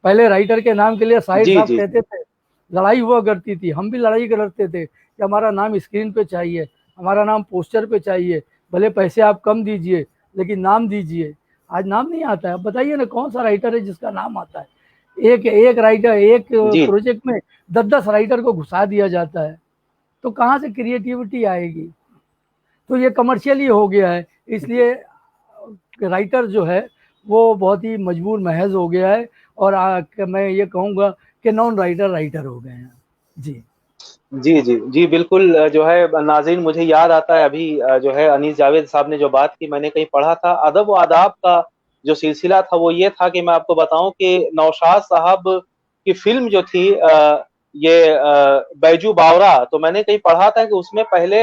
पहले राइटर के नाम के लिए शाहिर जी साहब जी कहते थे, लड़ाई हुआ करती थी, हम भी लड़ाई लड़ते थे कि हमारा नाम स्क्रीन पे चाहिए, हमारा नाम पोस्टर पे चाहिए, भले पैसे आप कम दीजिए लेकिन नाम दीजिए। आज नाम नहीं आता है। अब बताइए ना कौन सा राइटर है जिसका नाम आता है? एक एक राइटर, एक जी प्रोजेक्ट में 10-10 राइटर को घुसा दिया जाता है, तो कहाँ से क्रिएटिविटी आएगी? तो ये कमर्शियल ही हो गया है, इसलिए राइटर जो है वो बहुत ही मजबूर महज हो गया है, और मैं ये कहूँगा कि नॉन राइटर राइटर हो गए हैं। जी। जी जी जी, बिल्कुल। जो है नाज़रीन, मुझे याद आता है अभी जो है अनीस जावेद साहब ने जो बात की, मैंने कहीं पढ़ा था। अदब व आदाब का जो सिलसिला था वो ये था कि मैं आपको बताऊं कि नौशाद साहब की फिल्म जो थी ये बैजू बावरा, तो मैंने कहीं पढ़ा था कि उसमें पहले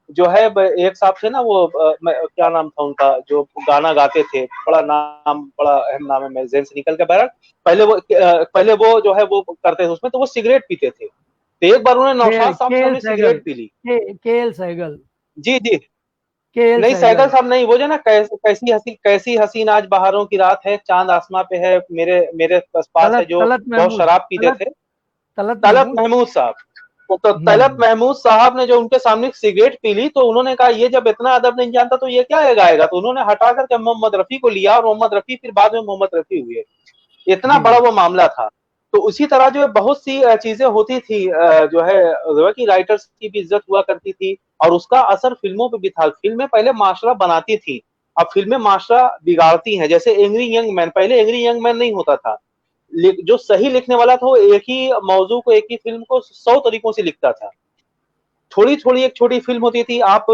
जो है एक साहब थे ना, वो क्या नाम था उनका, जो गाना गाते थे, बड़ा नाम, बड़ा अहम नाम है, मैं जेहन से निकल के बहरहाल। पहले वो जो है वो करते थे उसमें, तो वो सिगरेट पीते थे। तो एक बार उन्होंने के नौशाद साहब के से एल अपनी सहगल, सिगरेट पी ली। के एल सहगल, जी जी। के एल नहीं, सहगल सहगल। साहब नहीं, वो जो ना, कैसी हसीन आज बहारों की रात है, चांद आसमां पे है, मेरे मेरे पास है, तलत जो तलत बहुत महमूद, शराब पीते तलत थे। तलत तलत महमूद। महमूद साहब। तो तलत हम्म। महमूद साहब ने जो उनके सामने सिगरेट पी ली, तो उन्होंने कहा ये जब इतना अदब नहीं जानता तो ये क्या गाएगा, तो उन्होंने हटा करके मोहम्मद रफी को लिया, और मोहम्मद रफी फिर बाद में मोहम्मद रफी हुए। इतना जी। बड़ा वो मामला था। तो उसी तरह जो है बहुत सी चीजें होती थी, जो है कि राइटर्स की भी इज्जत हुआ करती थी, और उसका असर फिल्मों पे भी था। फिल्में पहले माशरा बनाती थी, अब फिल्में माशरा बिगाड़ती हैं। जैसे एंग्री यंग मैन, पहले एंग्री यंग मैन नहीं होता था, जो सही लिखने वाला था वो एक ही मौजू को, एक ही फिल्म को 100 तरीकों से लिखता था। थोड़ी थोड़ी एक छोटी फिल्म होती थी। आप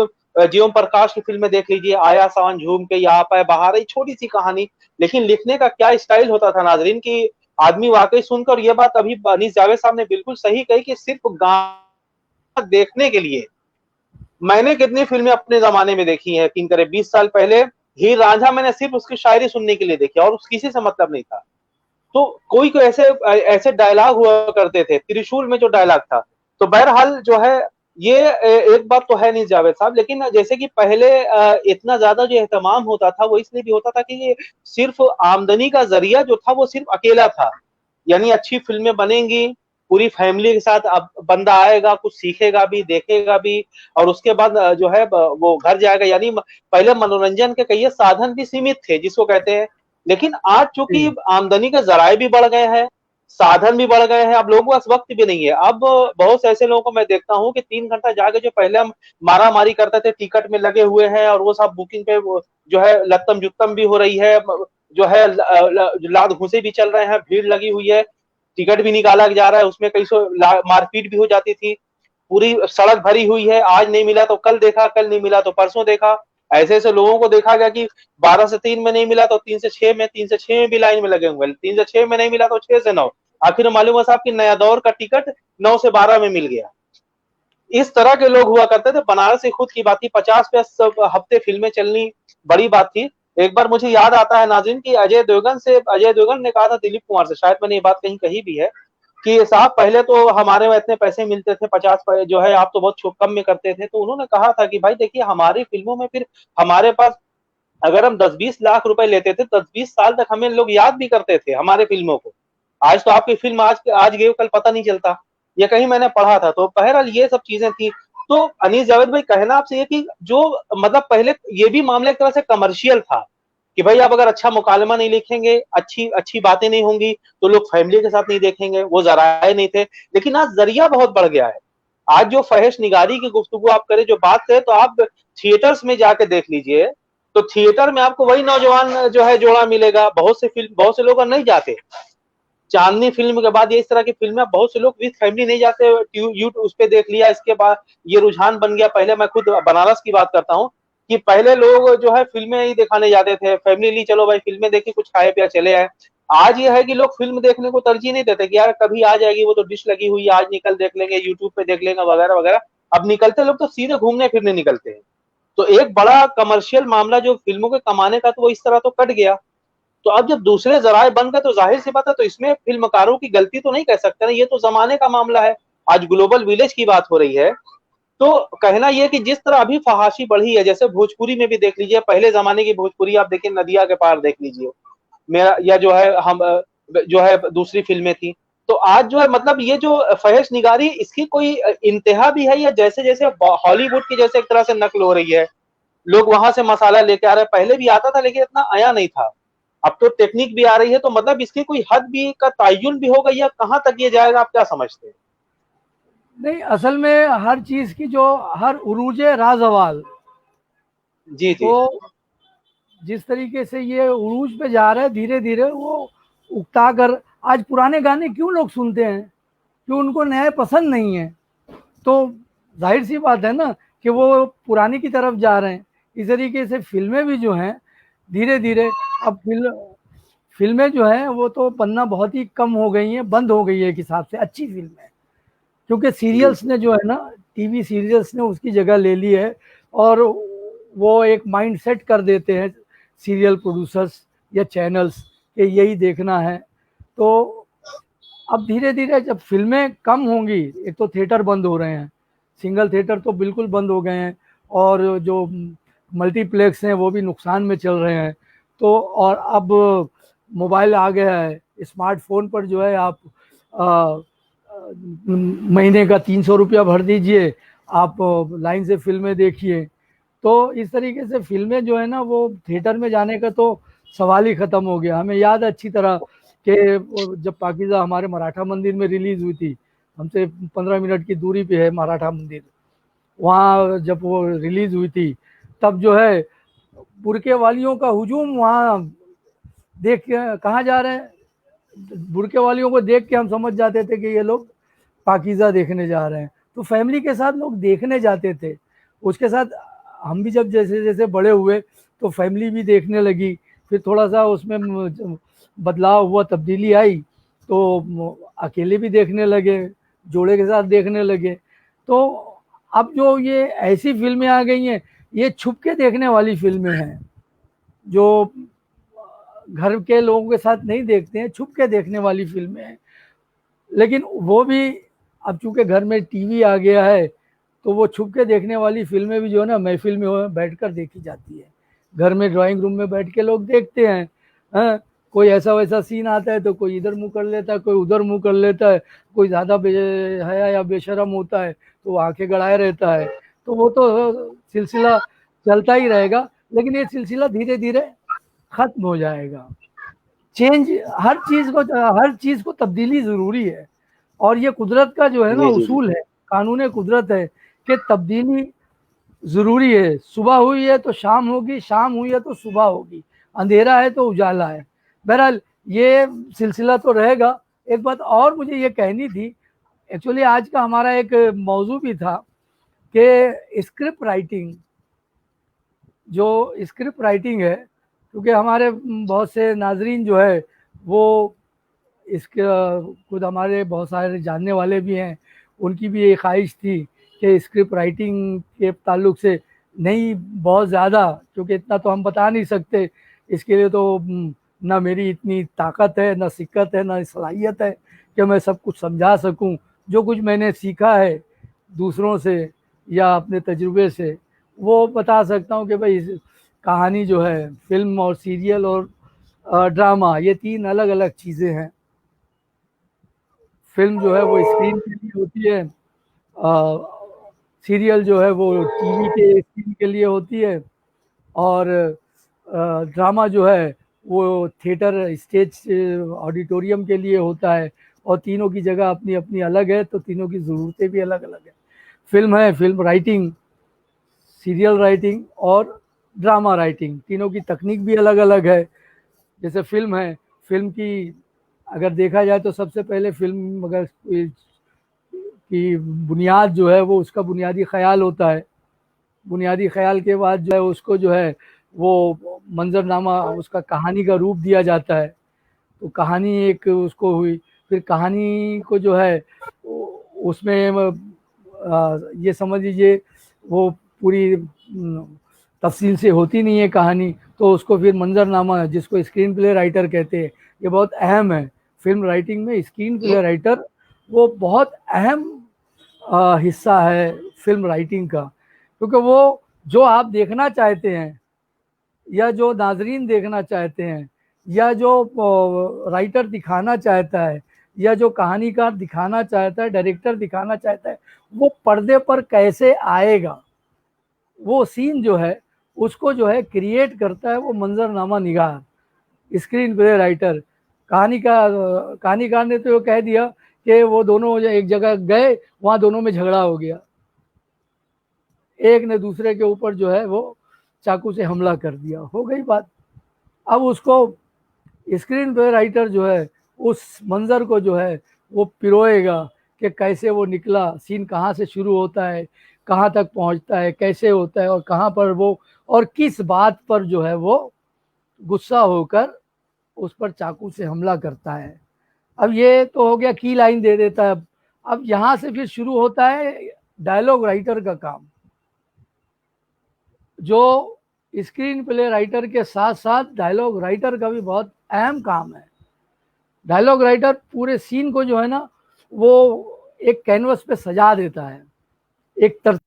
जीवन प्रकाश की फिल्में देख लीजिए, आया सावन झूम के, या आप आए बाहर, छोटी सी कहानी, लेकिन लिखने का क्या स्टाइल होता था नाजरीन की, आदमी वाकई सुनकर, ये बात अभी अनीस जावेद साहब ने बिल्कुल सही कही कि सिर्फ गाना देखने के लिए, मैंने कितनी फिल्में अपने जमाने में देखी हैं, यकीन करें 20 साल पहले हीर रांझा मैंने सिर्फ उसकी शायरी सुनने के लिए देखी, और किसी से मतलब नहीं था। तो कोई कोई ऐसे ऐसे डायलॉग हुआ करते थे, त्रिशूल में जो डायलॉग था। तो बहरहाल जो है, ये एक बात तो है नहीं जावेद साहब, लेकिन जैसे कि पहले इतना ज्यादा जो एहतमाम होता था वो इसलिए भी होता था कि ये सिर्फ आमदनी का जरिया जो था वो सिर्फ अकेला था। यानी अच्छी फिल्में बनेंगी, पूरी फैमिली के साथ अब बंदा आएगा, कुछ सीखेगा भी, देखेगा भी, और उसके बाद जो है वो घर जाएगा। यानी पहले मनोरंजन के कई साधन भी सीमित थे जिसको कहते हैं, लेकिन आज चूंकि जी। आमदनी के जराये भी बढ़ गए हैं, साधन भी बढ़ गए हैं, अब लोगों के पास वक्त भी नहीं है। अब बहुत से ऐसे लोगों को मैं देखता हूँ कि 3 घंटा जाके जो पहले हम मारा मारी करते थे, टिकट में लगे हुए हैं, और वो सब बुकिंग पे जो है लत्तम जुत्तम भी हो रही है, जो है लाद घुसे भी चल रहे हैं, भीड़ लगी हुई है, टिकट भी निकाला जा रहा है, उसमें कई सौ मारपीट भी हो जाती थी, पूरी सड़क भरी हुई है, आज नहीं मिला तो कल देखा, कल नहीं मिला तो परसों देखा। ऐसे ऐसे लोगों को देखा गया कि 12 से 3 में नहीं मिला तो 3 से 6 में, 3 से 6 में भी लाइन में लगे हुए, 3 से 6 में नहीं मिला तो 6 से 9, आखिर मालूम हुआ साहब की नया दौर का टिकट 9 से 12 में मिल गया। इस तरह के लोग हुआ करते थे। बनारस की खुद की बात थी, 50 हफ्ते फिल्में चलनी बड़ी बात थी। एक बार मुझे याद आता है नाजिन की, अजय देवगन ने कहा था दिलीप कुमार से, शायद मैंने ये बात कहीं कही भी है, कि साहब पहले तो हमारे में इतने पैसे मिलते थे, 50 जो है आप तो बहुत कम में करते थे। तो उन्होंने कहा था कि भाई देखिए, हमारी फिल्मों में फिर हमारे पास अगर हम 10-20 लाख रुपए लेते थे, 10-20 साल तक हमें लोग याद भी करते थे हमारे फिल्मों को। आज तो आपकी फिल्म आज गई कल पता नहीं चलता, ये कहीं मैंने पढ़ा था। तो बहरहाल ये सब चीजें थी। तो अनीस जावेद भाई, कहना आपसे ये कि जो मतलब पहले ये भी मामला एक तरह से कमर्शियल था, कि भाई आप अगर अच्छा मुकालमा नहीं लिखेंगे, अच्छी अच्छी बातें नहीं होंगी, तो लोग फैमिली के साथ नहीं देखेंगे, वो जराए नहीं थे। लेकिन आज जरिया बहुत बढ़ गया है। आज जो फहश निगारी की गुफ्तगू आप करें, जो बात करें, तो आप थिएटर्स में जाके देख लीजिए, तो थिएटर में आपको वही नौजवान जो है जोड़ा मिलेगा। बहुत से लोग नहीं जाते। चांदनी फिल्म के बाद ये इस तरह की फिल्में, बहुत से लोग विद फैमिली नहीं जाते, यूट्यूब उस पे देख लिया, इसके बाद ये रुझान बन गया। पहले मैं खुद बनारस की बात करता हूँ कि पहले लोग जो है फिल्में ही दिखाने जाते थे, फैमिली चलो भाई फिल्में देखी, कुछ खाए पिया चले आए। आज ये है कि लोग फिल्म देखने को तरजीह नहीं देते कि यार कभी आ जाएगी, वो तो डिश लगी हुई है, आज निकल देख लेंगे, यूट्यूब पे देख लेंगे, वगैरह वगैरह। अब निकलते लोग तो सीधे घूमने फिरने निकलते हैं। तो एक बड़ा कमर्शियल मामला जो फिल्मों के कमाने का, तो वो इस तरह तो कट गया। तो अब जब दूसरे जराये बन गए, तो जाहिर सी बात है, तो इसमें फिल्मकारों की गलती तो नहीं कह सकते ना, ये तो जमाने का मामला है। आज ग्लोबल विलेज की बात हो रही है, तो कहना यह कि जिस तरह अभी फहाशी बढ़ी है, जैसे भोजपुरी में भी देख लीजिए, पहले जमाने की भोजपुरी आप देखिए, नदिया के पार देख लीजिए, मेरा या जो है हम जो है दूसरी फिल्में थी। तो आज जो है मतलब ये जो फहश निगारी, इसकी कोई इंतहा भी है, या जैसे जैसे हॉलीवुड की जैसे एक तरह से नकल हो रही है, लोग वहां से मसाला लेके आ रहे हैं, पहले भी आता था लेकिन इतना आया नहीं था, अब तो टेक्निक भी आ रही है, तो मतलब इसकी कोई हद भी का तयन भी हो गई है, कहां तक ये जाएगा, आप क्या समझते हैं? नहीं, असल में हर चीज की जो हर उरूजे राजवाल, जी जी। तो जिस तरीके से ये उरूज पे जा रहा है धीरे धीरे, वो उकता कर, आज पुराने गाने क्यों लोग सुनते हैं? क्यों उनको नए पसंद नहीं है? तो जाहिर सी बात है ना कि वो पुरानी की तरफ जा रहे हैं। इस तरीके से फिल्में भी जो हैं धीरे धीरे, अब फिल्में जो हैं वो तो बनना बहुत ही कम हो गई हैं, बंद हो गई है एक हिसाब से अच्छी फिल्में, क्योंकि जी सीरियल्स ने जो है ना, टीवी सीरियल्स ने उसकी जगह ले ली है। और वो एक माइंड सेट कर देते हैं सीरियल प्रोड्यूसर्स या चैनल्स कि यही देखना है। तो अब धीरे धीरे जब फिल्में कम होंगी, एक तो थिएटर बंद हो रहे हैं, सिंगल थिएटर तो बिल्कुल बंद हो गए हैं, और जो मल्टीप्लेक्स हैं वो भी नुकसान में चल रहे हैं। तो और अब मोबाइल आ गया है, स्मार्टफोन पर जो है आप महीने का 300 रुपया भर दीजिए, आप लाइन से फिल्में देखिए। तो इस तरीके से फिल्में जो है ना, वो थिएटर में जाने का तो सवाल ही खत्म हो गया। हमें याद है अच्छी तरह कि जब पाकीज़ा हमारे मराठा मंदिर में रिलीज हुई थी, हमसे 15 मिनट की दूरी पे है मराठा मंदिर, वहाँ जब वो रिलीज हुई थी, तब जो है बुरके वालियों का हुजूम, वहाँ देख के कहाँ जा रहे हैं, बुरके वालियों को देख के हम समझ जाते थे कि ये लोग पाकीज़ा देखने जा रहे हैं। तो फैमिली के साथ लोग देखने जाते थे। उसके साथ हम भी जब जैसे जैसे बड़े हुए तो फैमिली भी देखने लगी, फिर थोड़ा सा उसमें बदलाव हुआ, तब्दीली आई, तो अकेले भी देखने लगे, जोड़े के साथ देखने लगे। तो अब जो ये ऐसी फिल्में आ गई हैं, ये छुप के देखने वाली फिल्में हैं, जो घर के लोगों के साथ नहीं देखते हैं, छुप के देखने वाली फिल्में हैं। लेकिन वो भी अब चूंकि घर में टीवी आ गया है, तो वो छुप के देखने वाली फिल्में भी जो है ना, महफिल में बैठकर देखी जाती है। घर में ड्राइंग रूम में बैठ के लोग देखते हैं। हाँ, कोई ऐसा वैसा सीन आता है तो कोई इधर मुंह कर लेता है, कोई उधर मुंह कर लेता है, कोई ज़्यादा हया या बेशरम होता है तो वो आंखें गड़ाए रहता है। तो वो तो सिलसिला चलता ही रहेगा, लेकिन ये सिलसिला धीरे धीरे खत्म हो जाएगा। चेंज, हर चीज़ को तब्दीली ज़रूरी है, और ये कुदरत का जो है ना जी जी। जी उसूल है, कानून कुदरत है कि तब्दीली ज़रूरी है। सुबह हुई है तो शाम होगी, शाम हुई है तो सुबह होगी, अंधेरा है तो उजाला है। बहरहाल ये सिलसिला तो रहेगा। एक बात और मुझे ये कहनी थी, एक्चुअली आज का हमारा एक मौजू भी था कि स्क्रिप्ट राइटिंग, जो स्क्रिप्ट राइटिंग है, क्योंकि हमारे बहुत से नाजरीन जो है वो इसके खुद हमारे बहुत सारे जानने वाले भी हैं, उनकी भी एक ख्वाहिश थी कि स्क्रिप्ट राइटिंग के ताल्लुक से नहीं, बहुत ज़्यादा, क्योंकि इतना तो हम बता नहीं सकते, इसके लिए तो ना मेरी इतनी ताकत है, ना सिक्कत है, ना सलाहियत है कि मैं सब कुछ समझा सकूं। जो कुछ मैंने सीखा है दूसरों से या अपने तजुर्बे से, वो बता सकता हूँ कि भाई कहानी जो है, फिल्म और सीरियल और ड्रामा, ये तीन अलग अलग चीज़ें हैं। फिल्म जो है वो स्क्रीन के लिए होती है, सीरियल जो है वो टीवी के स्क्रीन के लिए होती है, और ड्रामा जो है वो थिएटर, स्टेज, ऑडिटोरियम के लिए होता है। और तीनों की जगह अपनी अपनी अलग है, तो तीनों की ज़रूरतें भी अलग अलग है। फिल्म है, फिल्म राइटिंग, सीरियल राइटिंग और ड्रामा राइटिंग, तीनों की तकनीक भी अलग अलग है। जैसे फिल्म है, फिल्म की अगर देखा जाए तो सबसे पहले फिल्म अगर की बुनियाद जो है वो उसका बुनियादी ख्याल होता है। बुनियादी ख्याल के बाद जो है उसको जो है वो मंजरनामा, उसका कहानी का रूप दिया जाता है। तो कहानी एक उसको हुई, फिर कहानी को जो है उसमें ये समझ लीजिए वो पूरी तफसील से होती नहीं है कहानी, तो उसको फिर मंजरनामा, जिसको स्क्रीन प्ले राइटर कहते हैं, ये बहुत अहम है फिल्म राइटिंग में। स्क्रीन प्ले राइटर वो बहुत अहम हिस्सा है फिल्म राइटिंग का, क्योंकि वो जो आप देखना चाहते हैं या जो नाजरीन देखना चाहते हैं या जो राइटर दिखाना चाहता है या जो कहानीकार दिखाना चाहता है, डायरेक्टर दिखाना चाहता है, वो पर्दे पर कैसे आएगा, वो सीन जो है उसको जो है क्रिएट करता है वो मंजरनामा निगार, स्क्रीन प्ले राइटर। कहानीकार ने तो कह दिया कि वो दोनों एक जगह गए, वहां दोनों में झगड़ा हो गया, एक ने दूसरे के ऊपर जो है वो चाकू से हमला कर दिया, हो गई बात। अब उसको स्क्रीन प्ले राइटर जो है उस मंजर को जो है वो पिरोएगा कि कैसे वो निकला, सीन कहाँ से शुरू होता है, कहाँ तक पहुँचता है, कैसे होता है और कहाँ पर वो और किस बात पर जो है वो गुस्सा होकर उस पर चाकू से हमला करता है। अब ये तो हो गया, की लाइन दे देता है। अब यहाँ से फिर शुरू होता है डायलॉग राइटर का काम, जो स्क्रीन प्ले राइटर के साथ साथ डायलॉग राइटर का भी बहुत अहम काम है। डायलॉग राइटर पूरे सीन को जो है ना वो एक कैनवस पे सजा देता है, एक तर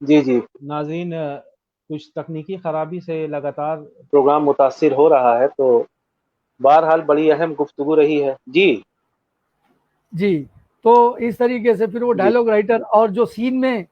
जी जी नाज़रीन, कुछ तकनीकी खराबी से लगातार प्रोग्राम मुतासिर हो रहा है, तो बहरहाल बड़ी अहम गुफ्तगू रही है। जी जी, तो इस तरीके से फिर वो जी डायलॉग राइटर, और जो सीन में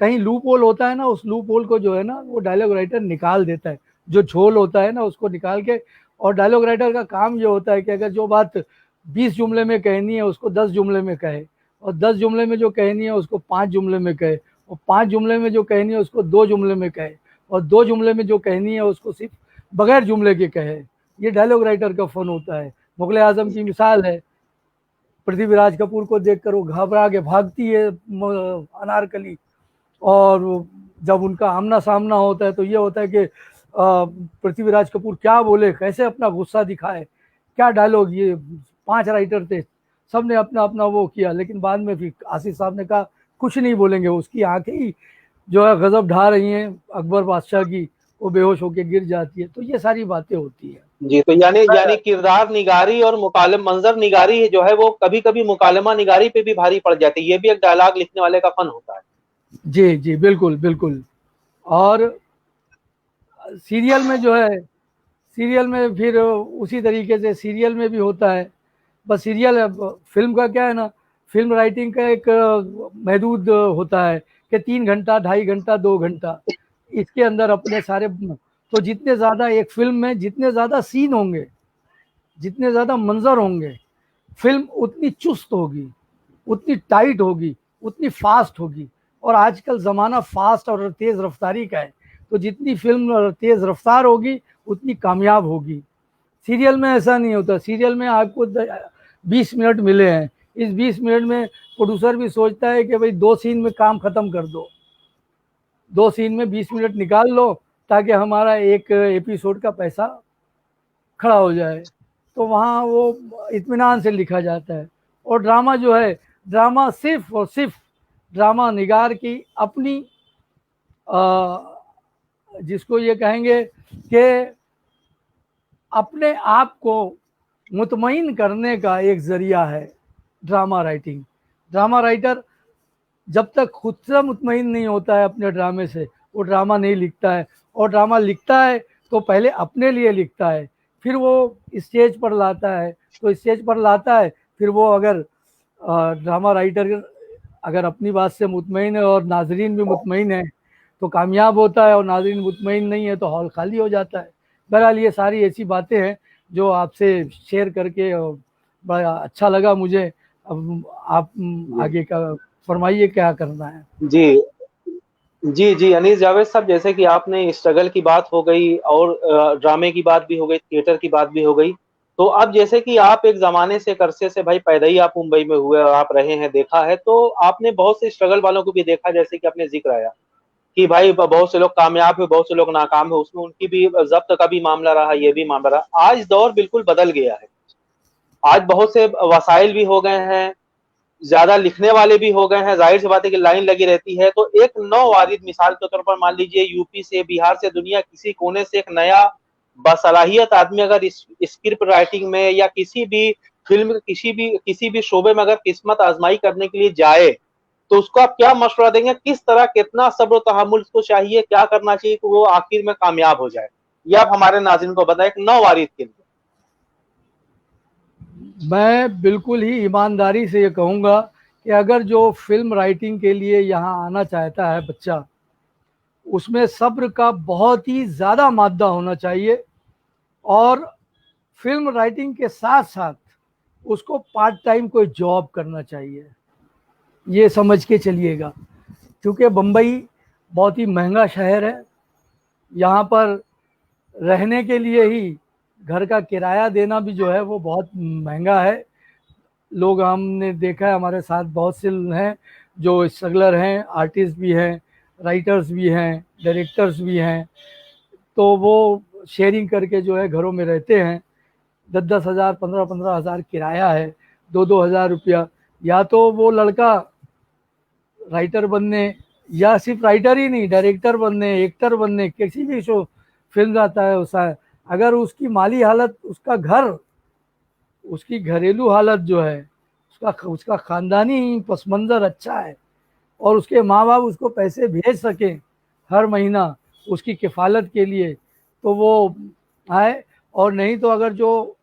कहीं लूप होल होता है ना, उस लूप होल को जो है ना वो डायलॉग राइटर निकाल देता है, जो झोल होता है ना उसको निकाल के। और डायलॉग राइटर का काम ये होता है कि अगर जो बात 20 जुमले में कहनी है उसको 10 जुमले में कहे, और 10 जुमले में जो कहनी है उसको 5 जुमले में कहे, और 5 जुमले में जो कहनी है उसको 2 जुमले में कहे, और 2 जुमले में जो कहनी है उसको सिर्फ बगैर जुमले के कहे। ये डायलॉग राइटर का फन होता है। मुगले आजम की मिसाल है, पृथ्वीराज कपूर को देखकर वो घबरा के भागती है अनारकली, और जब उनका आमना सामना होता है तो ये होता है कि पृथ्वीराज कपूर क्या बोले, कैसे अपना गुस्सा दिखाए, क्या डायलॉग। ये 5 राइटर थे, सबने अपना अपना वो किया, लेकिन बाद में फिर आसिफ साहब ने कहा कुछ नहीं बोलेंगे, उसकी आंखें ही जो है गजब ढा रही हैं अकबर बादशाह की, वो बेहोश होकर गिर जाती है। तो ये सारी बातें होती है। जी, तो यानी यानी किरदार निगारी और मुकालम मंजर निगारी जो है वो कभी कभी मुकालमा निगारी पे भी भारी पड़ जाती है। ये भी एक डायलॉग लिखने वाले का फन होता है। जी जी, बिल्कुल बिल्कुल। और सीरियल में जो है, सीरियल में फिर उसी तरीके से सीरियल में भी होता है। बस सीरियल, फिल्म का क्या है ना, फिल्म राइटिंग का एक महदूद होता है कि 3 घंटा, 2.5 घंटा, 2 घंटा, इसके अंदर अपने सारे, तो जितने ज़्यादा एक फिल्म में जितने ज़्यादा सीन होंगे, जितने ज़्यादा मंजर होंगे, फिल्म उतनी चुस्त होगी, उतनी टाइट होगी, उतनी फास्ट होगी। और आजकल ज़माना फास्ट और तेज़ रफ्तारी का है, तो जितनी फिल्म तेज़ रफ्तार होगी उतनी कामयाब होगी। सीरियल में ऐसा नहीं होता। सीरियल में आपको 20 मिनट मिले हैं, इस 20 मिनट में प्रोड्यूसर भी सोचता है कि भाई 2 सीन में काम ख़त्म कर दो, 2 सीन में 20 मिनट निकाल लो ताकि हमारा एक एपिसोड का पैसा खड़ा हो जाए। तो वहाँ वो इत्मीनान से लिखा जाता है। और ड्रामा जो है, ड्रामा सिर्फ और सिर्फ ड्रामा निगार की अपनी जिसको ये कहेंगे कि अपने आप को मुतमईन करने का एक ज़रिया है ड्रामा राइटिंग। ड्रामा राइटर जब तक खुद से मुतमईन नहीं होता है अपने ड्रामे से, वो ड्रामा नहीं लिखता है। और ड्रामा लिखता है तो पहले अपने लिए लिखता है, फिर वो स्टेज पर लाता है। तो स्टेज पर लाता है, फिर वो अगर ड्रामा राइटर अगर अपनी बात से मुतमईन है और नाजरीन भी मुतमईन है तो कामयाब होता है, और नाजरीन मुतमईन नहीं है तो हॉल खाली हो जाता है। बहरहाल ये सारी ऐसी बातें हैं जो आपसे शेयर करके बड़ा अच्छा लगा मुझे। अब आप आगे का फरमाइए, क्या करना है। जी जी जी अनीस जावेद साहब, जैसे कि आपने स्ट्रगल की बात हो गई और ड्रामे की बात भी हो गई, थिएटर की बात भी हो गई, तो अब जैसे कि आप एक जमाने से, एक अरसे से भाई पैदा ही आप मुंबई में हुए और आप रहे हैं, देखा है, तो आपने बहुत से स्ट्रगल वालों को भी देखा, जैसे कि आपने जिक्र आया कि भाई बहुत से लोग कामयाब हुए, बहुत से लोग नाकाम हुए, उसमें उनकी भी जब्त का भी मामला रहा, ये भी मामला रहा। आज दौर बिल्कुल बदल गया है। आज बहुत से वसाइल भी हो गए हैं, ज्यादा लिखने वाले भी हो गए हैं, जाहिर सी बात है कि लाइन लगी रहती है। तो एक नौवारिद मिसाल के तौर पर मान लीजिए यूपी से, बिहार से, दुनिया किसी कोने से एक नया बसलाहियत आदमी अगर स्क्रिप्ट राइटिंग में या किसी भी फिल्म के किसी भी शोबे में अगर किस्मत आजमाई करने के लिए जाए तो उसको आप क्या मशवरा देंगे, किस तरह कितना सब्र तहम्मुल उसको चाहिए, क्या करना चाहिए कि वो आखिर में कामयाब हो जाए, ये आप हमारे नाज़रीन को बताएं एक नौवारिद के लिए। मैं बिल्कुल ही ईमानदारी से ये कहूँगा कि अगर जो फिल्म राइटिंग के लिए यहाँ आना चाहता है बच्चा, उसमें सब्र का बहुत ही ज़्यादा मादा होना चाहिए, और फिल्म राइटिंग के साथ साथ उसको पार्ट टाइम कोई जॉब करना चाहिए, ये समझ के चलिएगा। क्योंकि बम्बई बहुत ही महंगा शहर है, यहाँ पर रहने के लिए ही घर का किराया देना भी जो है वो बहुत महंगा है। लोग हमने देखा है, हमारे साथ बहुत से हैं जो स्ट्रगलर हैं, आर्टिस्ट भी हैं, राइटर्स भी हैं, डायरेक्टर्स भी हैं, तो वो शेयरिंग करके जो है घरों में रहते हैं। 10-10 हज़ार, 15-15 हज़ार किराया है, 2-2 हज़ार रुपया। या तो वो लड़का राइटर बनने, या सिर्फ राइटर ही नहीं, डायरेक्टर बनने, एक्टर बनने, किसी भी शो फिल्म आता है उसका, अगर उसकी माली हालत, उसका घर, उसकी घरेलू हालत जो है, उसका ख़ानदानी पस मंज़र अच्छा है, और उसके माँ बाप उसको पैसे भेज सकें हर महीना उसकी किफ़ालत के लिए, तो वो आए। और नहीं तो अगर जो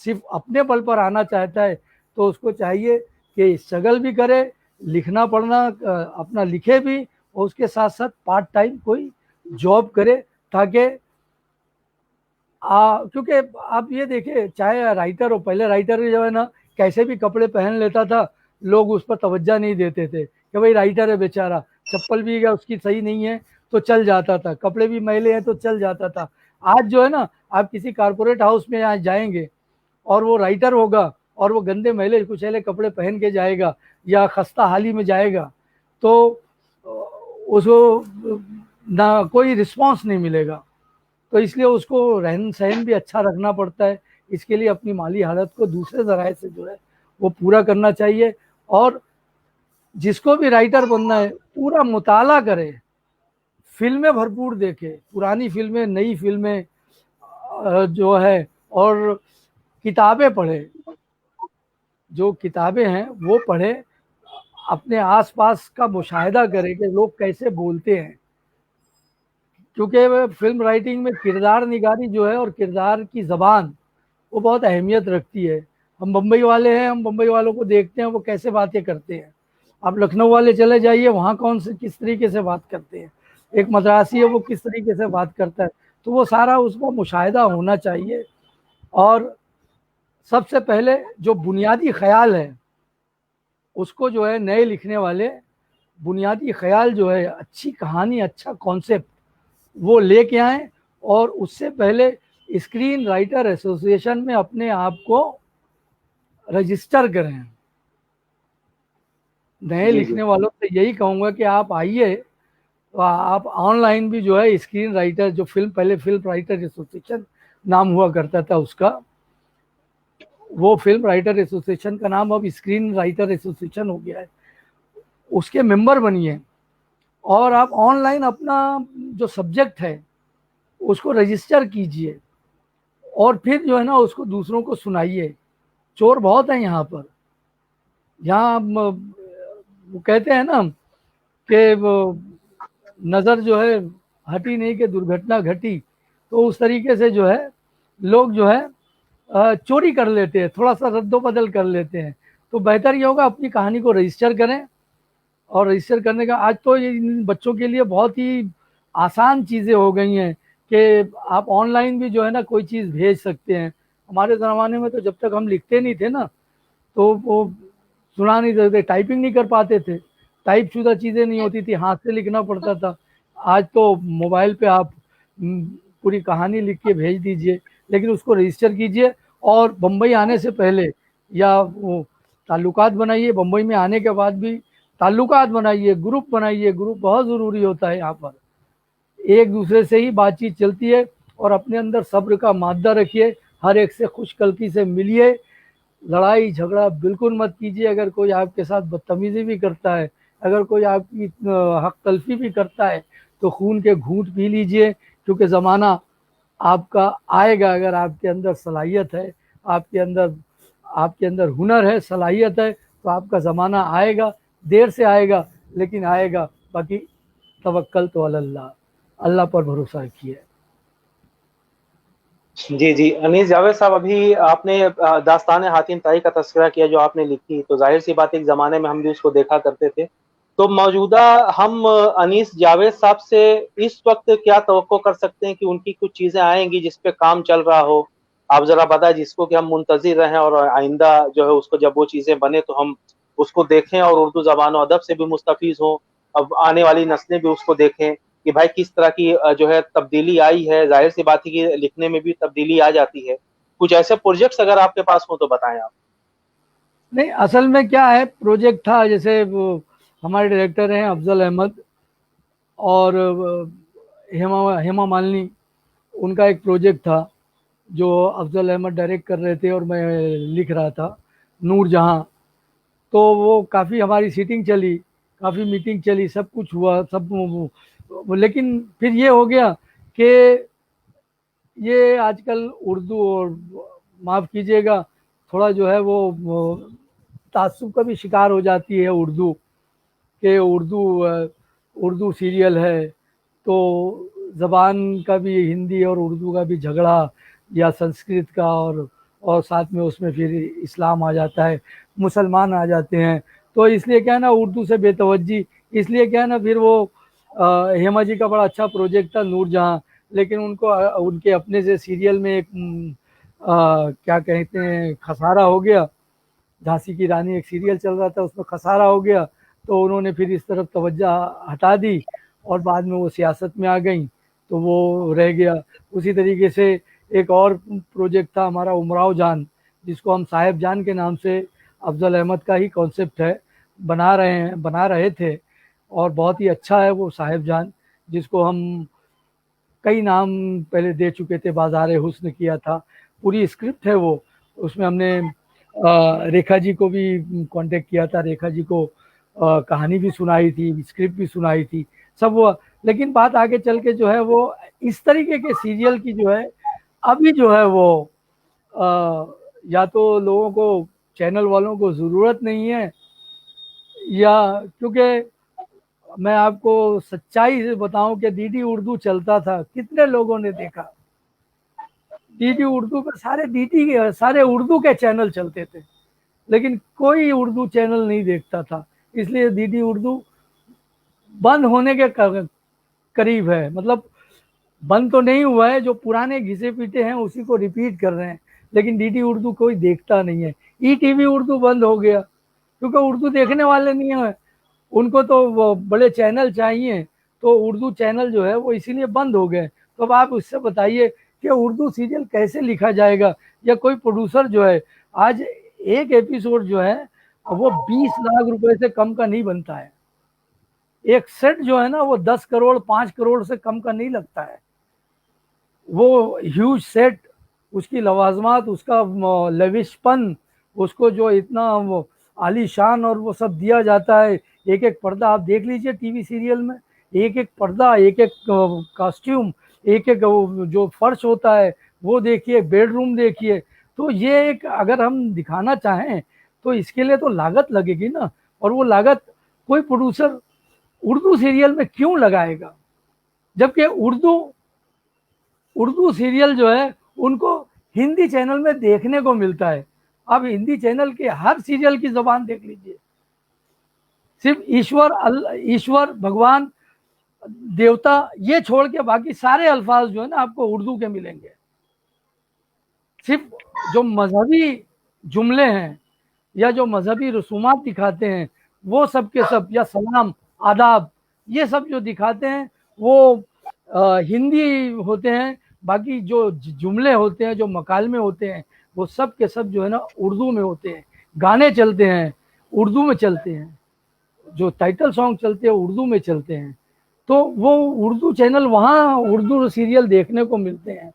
सिर्फ अपने बल पर आना चाहता है तो उसको चाहिए कि स्ट्रगल भी करे, लिखना पढ़ना अपना लिखे भी, और उसके साथ साथ पार्ट टाइम कोई जॉब करे, ताकि क्योंकि आप ये देखिए, चाहे राइटर हो, पहले राइटर जो है ना कैसे भी कपड़े पहन लेता था, लोग उस पर तवज्जो नहीं देते थे कि भाई राइटर है बेचारा, चप्पल भी क्या उसकी सही नहीं है तो चल जाता था, कपड़े भी मैले हैं तो चल जाता था। आज जो है ना, आप किसी कारपोरेट हाउस में आज जाएंगे और वो राइटर होगा और वो गंदे मैले कुचैले कपड़े पहन के जाएगा या खस्ता हाली में जाएगा, तो उसको ना कोई रिस्पॉन्स नहीं मिलेगा। तो इसलिए उसको रहन सहन भी अच्छा रखना पड़ता है, इसके लिए अपनी माली हालत को दूसरे ज़राए से जो है वो पूरा करना चाहिए। और जिसको भी राइटर बनना है पूरा मुताला करे, फिल्में भरपूर देखे, पुरानी फिल्में, नई फिल्में जो है, और किताबें पढ़े, जो किताबें हैं वो पढ़े, अपने आसपास का मुशाहिदा करे कि लोग कैसे बोलते हैं। क्योंकि फिल्म राइटिंग में किरदार निगारी जो है और किरदार की ज़बान वो बहुत अहमियत रखती है। हम बम्बई वाले हैं, हम बम्बई वालों को देखते हैं वो कैसे बातें करते हैं, आप लखनऊ वाले चले जाइए, वहाँ कौन से किस तरीके से बात करते हैं, एक मद्रासी है वो किस तरीके से बात करता है, तो वो सारा उसका मुशाहिदा होना चाहिए। और सबसे पहले जो बुनियादी ख्याल है उसको जो है, नए लिखने वाले बुनियादी ख्याल जो है, अच्छी कहानी, अच्छा कॉन्सेप्ट वो लेके आए, और उससे पहले स्क्रीन राइटर एसोसिएशन में अपने आप को रजिस्टर करें। नए लिखने वालों से यही कहूँगा कि आप आइए, तो आप ऑनलाइन भी जो है स्क्रीन राइटर, जो पहले फिल्म राइटर एसोसिएशन नाम हुआ करता था उसका, वो फिल्म राइटर एसोसिएशन का नाम अब स्क्रीन राइटर एसोसिएशन हो गया है, उसके मेंबर बनिए, और आप ऑनलाइन अपना जो सब्जेक्ट है उसको रजिस्टर कीजिए, और फिर जो है ना उसको दूसरों को सुनाइए। चोर बहुत हैं यहाँ पर, यहाँ वो कहते हैं ना कि वो नज़र जो है हटी नहीं कि दुर्घटना घटी, तो उस तरीके से जो है लोग जो है चोरी कर लेते हैं, थोड़ा सा रद्दोबदल कर लेते हैं। तो बेहतर ये होगा अपनी कहानी को रजिस्टर करें, और रजिस्टर करने का आज तो ये बच्चों के लिए बहुत ही आसान चीज़ें हो गई हैं कि आप ऑनलाइन भी जो है ना कोई चीज़ भेज सकते हैं। हमारे ज़माने में तो जब तक हम लिखते नहीं थे ना, तो वो सुना नहीं सकते, टाइपिंग नहीं कर पाते थे, टाइप शुदा चीज़ें नहीं होती थी, हाथ से लिखना पड़ता था। आज तो मोबाइल पे आप पूरी कहानी लिख के भेज दीजिए, लेकिन उसको रजिस्टर कीजिए, और बम्बई आने से पहले या वो ताल्लुकात बनाइए, बम्बई में आने के बाद भी ताल्लुकात बनाइए, ग्रुप बनाइए, ग्रुप बहुत ज़रूरी होता है। यहाँ पर एक दूसरे से ही बातचीत चलती है, और अपने अंदर सब्र का मादा रखिए, हर एक से खुशकल्की से मिलिए, लड़ाई झगड़ा बिल्कुल मत कीजिए। अगर कोई आपके साथ बदतमीजी भी करता है, अगर कोई आपकी हक तलफी भी करता है, तो खून के घूंट पी लीजिए, क्योंकि ज़माना आपका आएगा, अगर आपके अंदर सलाहियत है, आपके अंदर आपके अंदर हुनर है, सलाहियत है, तो आपका ज़माना आएगा, देर से आएगा लेकिन आएगा। बाकी तवक्कल तो अल्लाह, अल्लाह पर भरोसा रखिए। जी जी, अनीस जावेद साहब, अभी आपने दास्तान हातिम ताई का तस्करा किया जो आपने लिखी, तो जाहिर सी बात, एक जमाने में हम भी उसको देखा करते थे। तो मौजूदा हम अनीस जावेद साहब से इस वक्त क्या तवक्को कर सकते हैं कि उनकी कुछ चीजें आएंगी जिस पे काम चल रहा हो? आप जरा बताएं, जिसको कि हम मुंतजिर रहें और आइंदा जो है उसको जब वो चीजें बने तो हम उसको देखें और उर्दू जबान और अदब से भी मुस्तफीज हों, अब आने वाली नस्लें भी उसको देखें कि भाई किस तरह की जो है तब्दीली आई है। जाहिर सी बात है कि लिखने में भी तब्दीली आ जाती है। कुछ ऐसे प्रोजेक्ट्स अगर आपके पास हो तो बताएं आप। नहीं, असल में क्या है, प्रोजेक्ट था, जैसे वो हमारे डायरेक्टर हैं अफजल अहमद और हेमा हेमा मालिनी, उनका एक प्रोजेक्ट था जो अफजल अहमद डायरेक्ट कर रहे थे और मैं लिख रहा था, नूर जहाँ। तो वो काफ़ी हमारी सीटिंग चली, काफ़ी मीटिंग चली, सब कुछ हुआ, सब लेकिन फिर ये हो गया कि ये आजकल उर्दू, और माफ़ कीजिएगा, थोड़ा जो है वो तासुब का भी शिकार हो जाती है उर्दू, कि उर्दू सीरियल है तो ज़बान का भी, हिंदी और उर्दू का भी झगड़ा, या संस्कृत का, और साथ में उसमें फिर इस्लाम आ जाता है, मुसलमान आ जाते हैं। तो इसलिए क्या है ना, उर्दू से बेतवज्जी, इसलिए क्या है ना, फिर वो हेमा जी का बड़ा अच्छा प्रोजेक्ट था नूर जहाँ, लेकिन उनको उनके अपने से सीरियल में एक क्या कहते हैं, खसारा हो गया। झांसी की रानी एक सीरियल चल रहा था, उसमें खसारा हो गया, तो उन्होंने फिर इस तरफ तवज्जो हटा दी और बाद में वो सियासत में आ गई, तो वो रह गया। उसी तरीके से एक और प्रोजेक्ट था हमारा, उमराव जान, जिसको हम साहेब जान के नाम से, अफजल अहमद का ही कॉन्सेप्ट है, बना रहे थे, और बहुत ही अच्छा है वो साहेब जान, जिसको हम कई नाम पहले दे चुके थे, बाजार हुस्न किया था, पूरी स्क्रिप्ट है वो। उसमें हमने रेखा जी को भी कांटेक्ट किया था, रेखा जी को कहानी भी सुनाई थी, स्क्रिप्ट भी सुनाई थी, सब वो। लेकिन बात आगे चल के जो है वो इस तरीके के सीरियल की जो है अभी जो है वो या तो लोगों को, चैनल वालों को ज़रूरत नहीं है, या क्योंकि मैं आपको सच्चाई से बताऊं कि डीडी उर्दू चलता था, कितने लोगों ने देखा? डीडी उर्दू पे सारे उर्दू के चैनल चलते थे, लेकिन कोई उर्दू चैनल नहीं देखता था। इसलिए डीडी उर्दू बंद होने के करीब है, मतलब बंद तो नहीं हुआ है, जो पुराने घिसे पीटे हैं उसी को रिपीट कर रहे हैं, लेकिन डीडी उर्दू कोई देखता नहीं है। ई टीवी उर्दू बंद हो गया क्योंकि उर्दू देखने वाले नहीं है, उनको तो वो बड़े चैनल चाहिए, तो उर्दू चैनल जो है वो इसीलिए बंद हो गए। तो अब आप उससे बताइए कि उर्दू सीरियल कैसे लिखा जाएगा, या कोई प्रोड्यूसर जो है, आज एक एपिसोड जो है वो 20 लाख रुपए से कम का नहीं बनता है। एक सेट जो है ना वो 10 करोड़ 5 करोड़ से कम का नहीं लगता है। वो ह्यूज सेट, उसकी लवाजमात, उसका लविशपन, उसको जो इतना वो आलीशान और वो सब दिया जाता है, एक एक पर्दा आप देख लीजिए टीवी सीरियल में, एक एक पर्दा, एक एक कॉस्ट्यूम, एक एक जो फर्श होता है वो देखिए, बेडरूम देखिए। तो ये एक, अगर हम दिखाना चाहें तो इसके लिए तो लागत लगेगी ना, और वो लागत कोई प्रोड्यूसर उर्दू सीरियल में क्यों लगाएगा, जबकि उर्दू उर्दू सीरियल जो है उनको हिंदी चैनल में देखने को मिलता है। आप हिंदी चैनल के हर सीरियल की जबान देख लीजिए, सिर्फ ईश्वर, भगवान, देवता, ये छोड़ के बाकी सारे अल्फाज जो है ना आपको उर्दू के मिलेंगे। सिर्फ जो मजहबी जुमले हैं या जो मजहबी रसूमात दिखाते हैं वो सब के सब, या सलाम, आदाब, ये सब जो दिखाते हैं वो हिंदी होते हैं। बाकी जो जुमले होते हैं, जो मकालमे होते हैं, वो सब के सब जो है ना उर्दू में होते हैं। गाने चलते हैं उर्दू में चलते हैं, जो टाइटल सॉन्ग चलते हैं उर्दू में चलते हैं। तो वो उर्दू चैनल, वहाँ उर्दू सीरियल देखने को मिलते हैं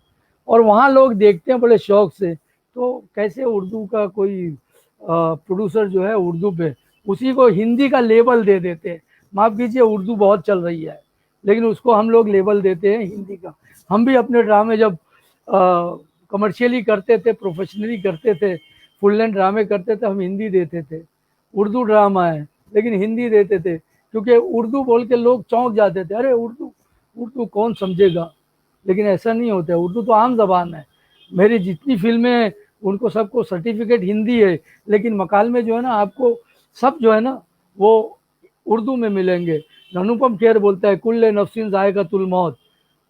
और वहाँ लोग देखते हैं बड़े शौक से। तो कैसे उर्दू का कोई प्रोड्यूसर जो है उर्दू पे उसी को हिंदी का लेबल दे देते हैं। माफ़ कीजिए, उर्दू बहुत चल रही है लेकिन उसको हम लोग लेबल देते हैं हिंदी का। हम भी अपने ड्रामे जब कमर्शियली करते थे, प्रोफेशनली करते थे, फुल लेंथ ड्रामे करते थे हम हिंदी देते थे, उर्दू ड्रामा है लेकिन हिंदी देते थे, क्योंकि उर्दू बोल के लोग चौंक जाते थे, अरे उर्दू, उर्दू कौन समझेगा। लेकिन ऐसा नहीं होता है, उर्दू तो आम जबान है। मेरी जितनी फिल्में हैं उनको सबको सर्टिफिकेट हिंदी है, लेकिन मकालमे जो है ना आपको सब जो है ना वो उर्दू में मिलेंगे। अनुपम खेर बोलता है कुल्ले नफ्सिन जायकातुल मौत,